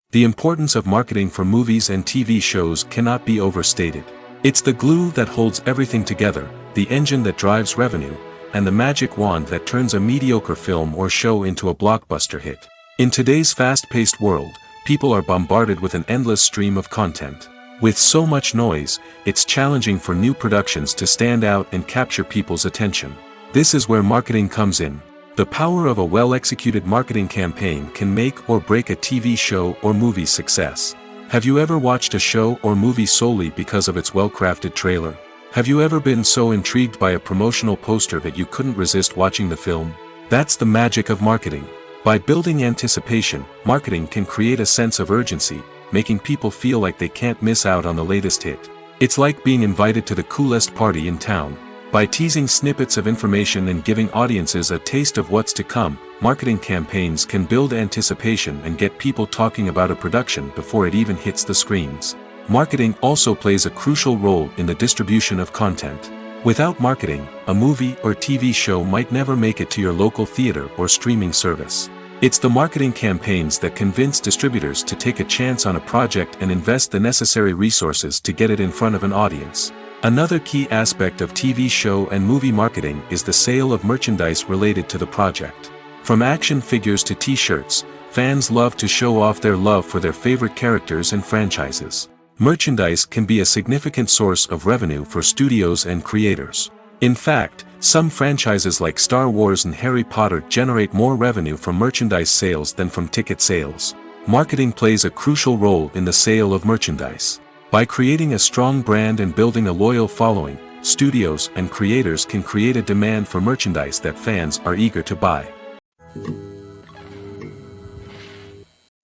The importance of marketing for movies and TV shows cannot be overstated. It's the glue that holds everything together, the engine that drives revenue, and the magic wand that turns a mediocre film or show into a blockbuster hit. In today's fast-paced world, people are bombarded with an endless stream of content. With so much noise, it's challenging for new productions to stand out and capture people's attention. This is where marketing comes in. The power of a well-executed marketing campaign can make or break a TV show or movie's success. Have you ever watched a show or movie solely because of its well-crafted trailer? Have you ever been so intrigued by a promotional poster that you couldn't resist watching the film? That's the magic of marketing. By building anticipation, marketing can create a sense of urgency, making people feel like they can't miss out on the latest hit. It's like being invited to the coolest party in town. By teasing snippets of information and giving audiences a taste of what's to come, marketing campaigns can build anticipation and get people talking about a production before it even hits the screens. Marketing also plays a crucial role in the distribution of content. Without marketing, a movie or TV show might never make it to your local theater or streaming service. It's the marketing campaigns that convince distributors to take a chance on a project and invest the necessary resources to get it in front of an audience. Another key aspect of TV show and movie marketing is the sale of merchandise related to the project. From action figures to t-shirts, fans love to show off their love for their favorite characters and franchises. Merchandise can be a significant source of revenue for studios and creators. In fact, some franchises like Star Wars and Harry Potter generate more revenue from merchandise sales than from ticket sales. Marketing plays a crucial role in the sale of merchandise. By creating a strong brand and building a loyal following, studios and creators can create a demand for merchandise that fans are eager to buy.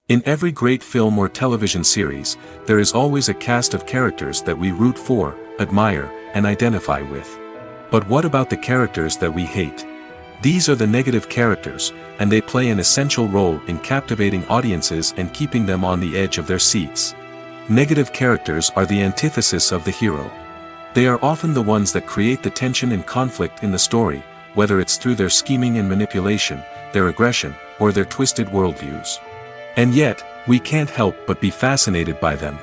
In every great film or television series, there is always a cast of characters that we root for, admire, and identify with. But what about the characters that we hate? These are the negative characters, and they play an essential role in captivating audiences and keeping them on the edge of their seats. Negative characters are the antithesis of the hero. They are often the ones that create the tension and conflict in the story, whether it's through their scheming and manipulation, their aggression, or their twisted worldviews. And yet, we can't help but be fascinated by them.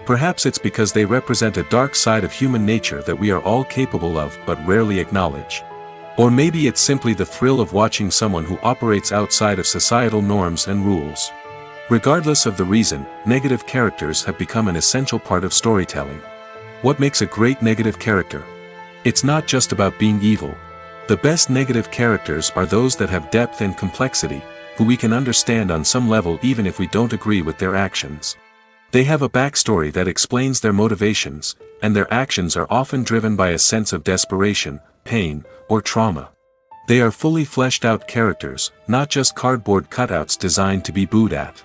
Perhaps it's because they represent a dark side of human nature that we are all capable of but rarely acknowledge. Or maybe it's simply the thrill of watching someone who operates outside of societal norms and rules. Regardless of the reason, negative characters have become an essential part of storytelling. What makes a great negative character? It's not just about being evil. The best negative characters are those that have depth and complexity, who we can understand on some level even if we don't agree with their actions. They have a backstory that explains their motivations, and their actions are often driven by a sense of desperation, pain, or trauma. They are fully fleshed out characters, not just cardboard cutouts designed to be booed at.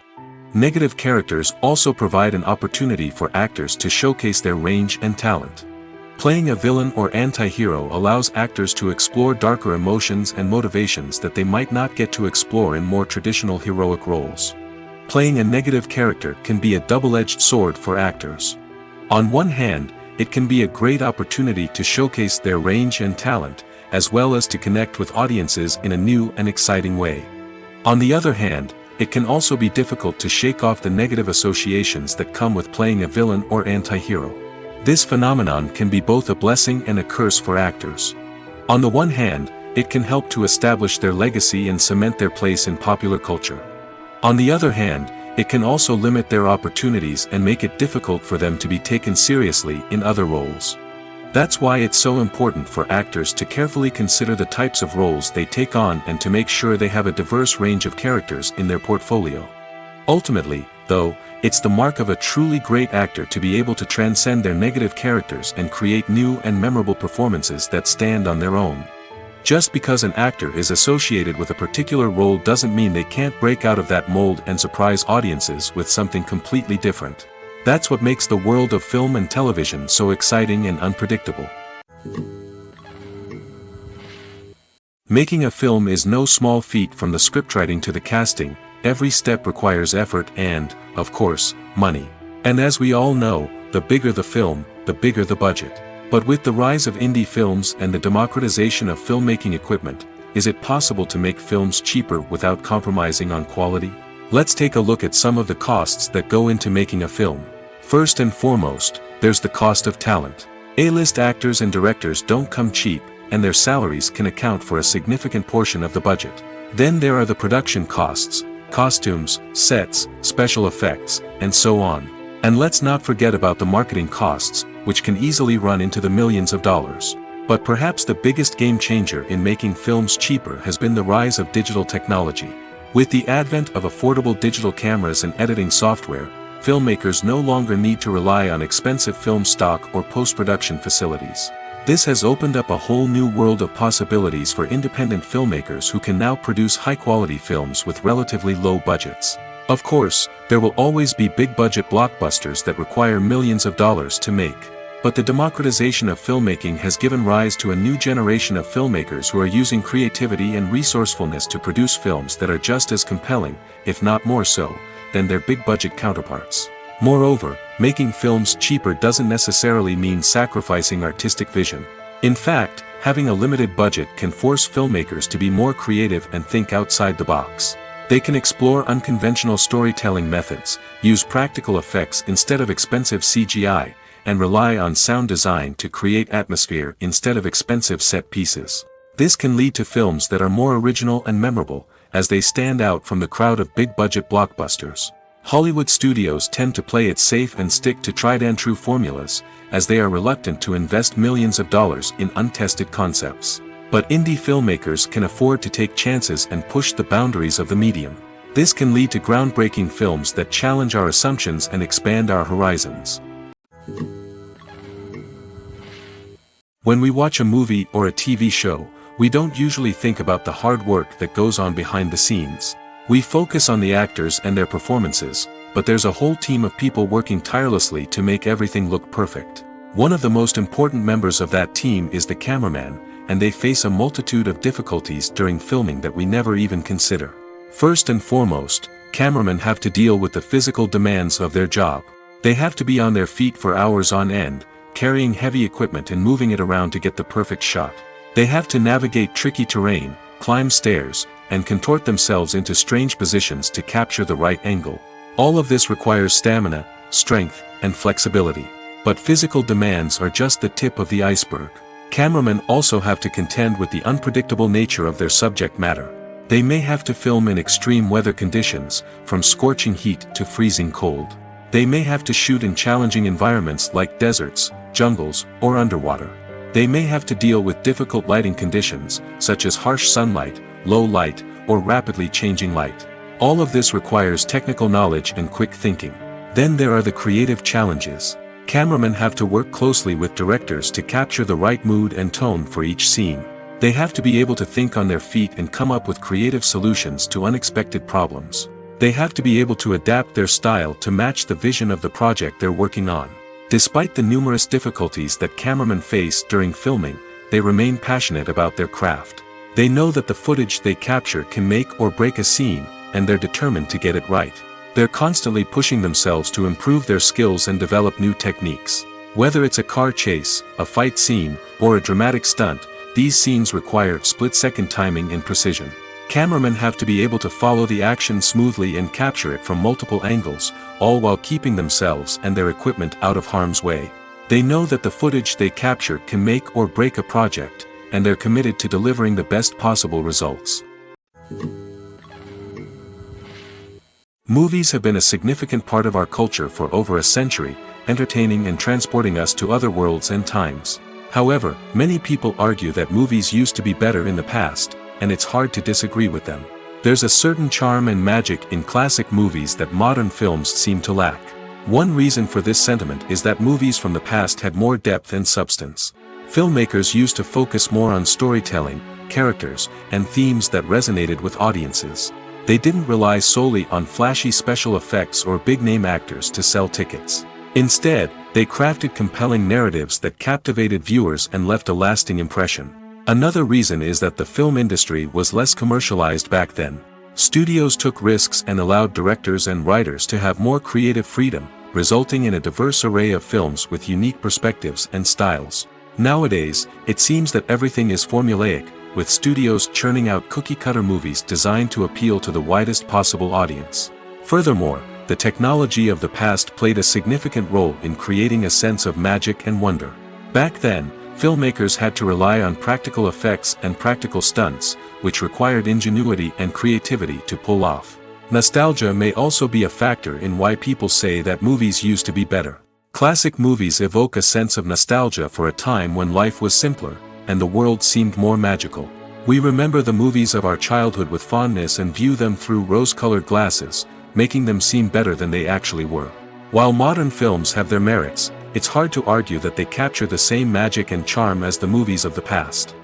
Negative characters also provide an opportunity for actors to showcase their range and talent. Playing a villain or anti-hero allows actors to explore darker emotions and motivations that they might not get to explore in more traditional heroic roles. Playing a negative character can be a double-edged sword for actors. On one hand, it can be a great opportunity to showcase their range and talent, as well as to connect with audiences in a new and exciting way. On the other hand, it can also be difficult to shake off the negative associations that come with playing a villain or anti-hero. This phenomenon can be both a blessing and a curse for actors. On the one hand, it can help to establish their legacy and cement their place in popular culture. On the other hand, it can also limit their opportunities and make it difficult for them to be taken seriously in other roles. That's why it's so important for actors to carefully consider the types of roles they take on and to make sure they have a diverse range of characters in their portfolio. Ultimately, though, it's the mark of a truly great actor to be able to transcend their negative characters and create new and memorable performances that stand on their own. Just because an actor is associated with a particular role doesn't mean they can't break out of that mold and surprise audiences with something completely different. That's what makes the world of film and television so exciting and unpredictable. Making a film is no small feat. From the scriptwriting to the casting, every step requires effort and, of course, money. And as we all know, the bigger the film, the bigger the budget. But with the rise of indie films and the democratization of filmmaking equipment, is it possible to make films cheaper without compromising on quality? Let's take a look at some of the costs that go into making a film. First and foremost, there's the cost of talent. A-list actors and directors don't come cheap, and their salaries can account for a significant portion of the budget. Then there are the production costs, costumes, sets, special effects, and so on. And let's not forget about the marketing costs, which can easily run into the millions of dollars. But perhaps the biggest game changer in making films cheaper has been the rise of digital technology. With the advent of affordable digital cameras and editing software, filmmakers no longer need to rely on expensive film stock or post-production facilities. This has opened up a whole new world of possibilities for independent filmmakers who can now produce high-quality films with relatively low budgets. Of course, there will always be big-budget blockbusters that require millions of dollars to make. But the democratization of filmmaking has given rise to a new generation of filmmakers who are using creativity and resourcefulness to produce films that are just as compelling, if not more so, than their big-budget counterparts. Moreover, making films cheaper doesn't necessarily mean sacrificing artistic vision. In fact, having a limited budget can force filmmakers to be more creative and think outside the box. They can explore unconventional storytelling methods, use practical effects instead of expensive CGI, and rely on sound design to create atmosphere instead of expensive set pieces. This can lead to films that are more original and memorable, as they stand out from the crowd of big-budget blockbusters. Hollywood studios tend to play it safe and stick to tried-and-true formulas, as they are reluctant to invest millions of dollars in untested concepts. But indie filmmakers can afford to take chances and push the boundaries of the medium. This can lead to groundbreaking films that challenge our assumptions and expand our horizons. When we watch a movie or a TV show, we don't usually think about the hard work that goes on behind the scenes. We focus on the actors and their performances, but there's a whole team of people working tirelessly to make everything look perfect. One of the most important members of that team is the cameraman, and they face a multitude of difficulties during filming that we never even consider. First and foremost, cameramen have to deal with the physical demands of their job. They have to be on their feet for hours on end, carrying heavy equipment and moving it around to get the perfect shot. They have to navigate tricky terrain, climb stairs, and contort themselves into strange positions to capture the right angle. All of this requires stamina, strength, and flexibility. But physical demands are just the tip of the iceberg. Cameramen also have to contend with the unpredictable nature of their subject matter. They may have to film in extreme weather conditions, from scorching heat to freezing cold. They may have to shoot in challenging environments like deserts, jungles, or underwater. They may have to deal with difficult lighting conditions, such as harsh sunlight, low light, or rapidly changing light. All of this requires technical knowledge and quick thinking. Then there are the creative challenges. Cameramen have to work closely with directors to capture the right mood and tone for each scene. They have to be able to think on their feet and come up with creative solutions to unexpected problems. They have to be able to adapt their style to match the vision of the project they're working on. Despite the numerous difficulties that cameramen face during filming, they remain passionate about their craft. They know that the footage they capture can make or break a scene, and they're determined to get it right. They're constantly pushing themselves to improve their skills and develop new techniques. Whether it's a car chase, a fight scene, or a dramatic stunt, these scenes require split-second timing and precision. Cameramen have to be able to follow the action smoothly and capture it from multiple angles, all while keeping themselves and their equipment out of harm's way. They know that the footage they capture can make or break a project, and they're committed to delivering the best possible results. Movies have been a significant part of our culture for over a century, entertaining and transporting us to other worlds and times. However, many people argue that movies used to be better in the past, and it's hard to disagree with them. There's a certain charm and magic in classic movies that modern films seem to lack. One reason for this sentiment is that movies from the past had more depth and substance. Filmmakers used to focus more on storytelling, characters, and themes that resonated with audiences. They didn't rely solely on flashy special effects or big-name actors to sell tickets. Instead, they crafted compelling narratives that captivated viewers and left a lasting impression. Another reason is that the film industry was less commercialized back then. Studios took risks and allowed directors and writers to have more creative freedom, resulting in a diverse array of films with unique perspectives and styles. Nowadays, it seems that everything is formulaic, with studios churning out cookie-cutter movies designed to appeal to the widest possible audience. Furthermore, the technology of the past played a significant role in creating a sense of magic and wonder. Back then, filmmakers had to rely on practical effects and practical stunts, which required ingenuity and creativity to pull off. Nostalgia may also be a factor in why people say that movies used to be better. Classic movies evoke a sense of nostalgia for a time when life was simpler, and the world seemed more magical. We remember the movies of our childhood with fondness and view them through rose-colored glasses, making them seem better than they actually were. While modern films have their merits, it's hard to argue that they capture the same magic and charm as the movies of the past.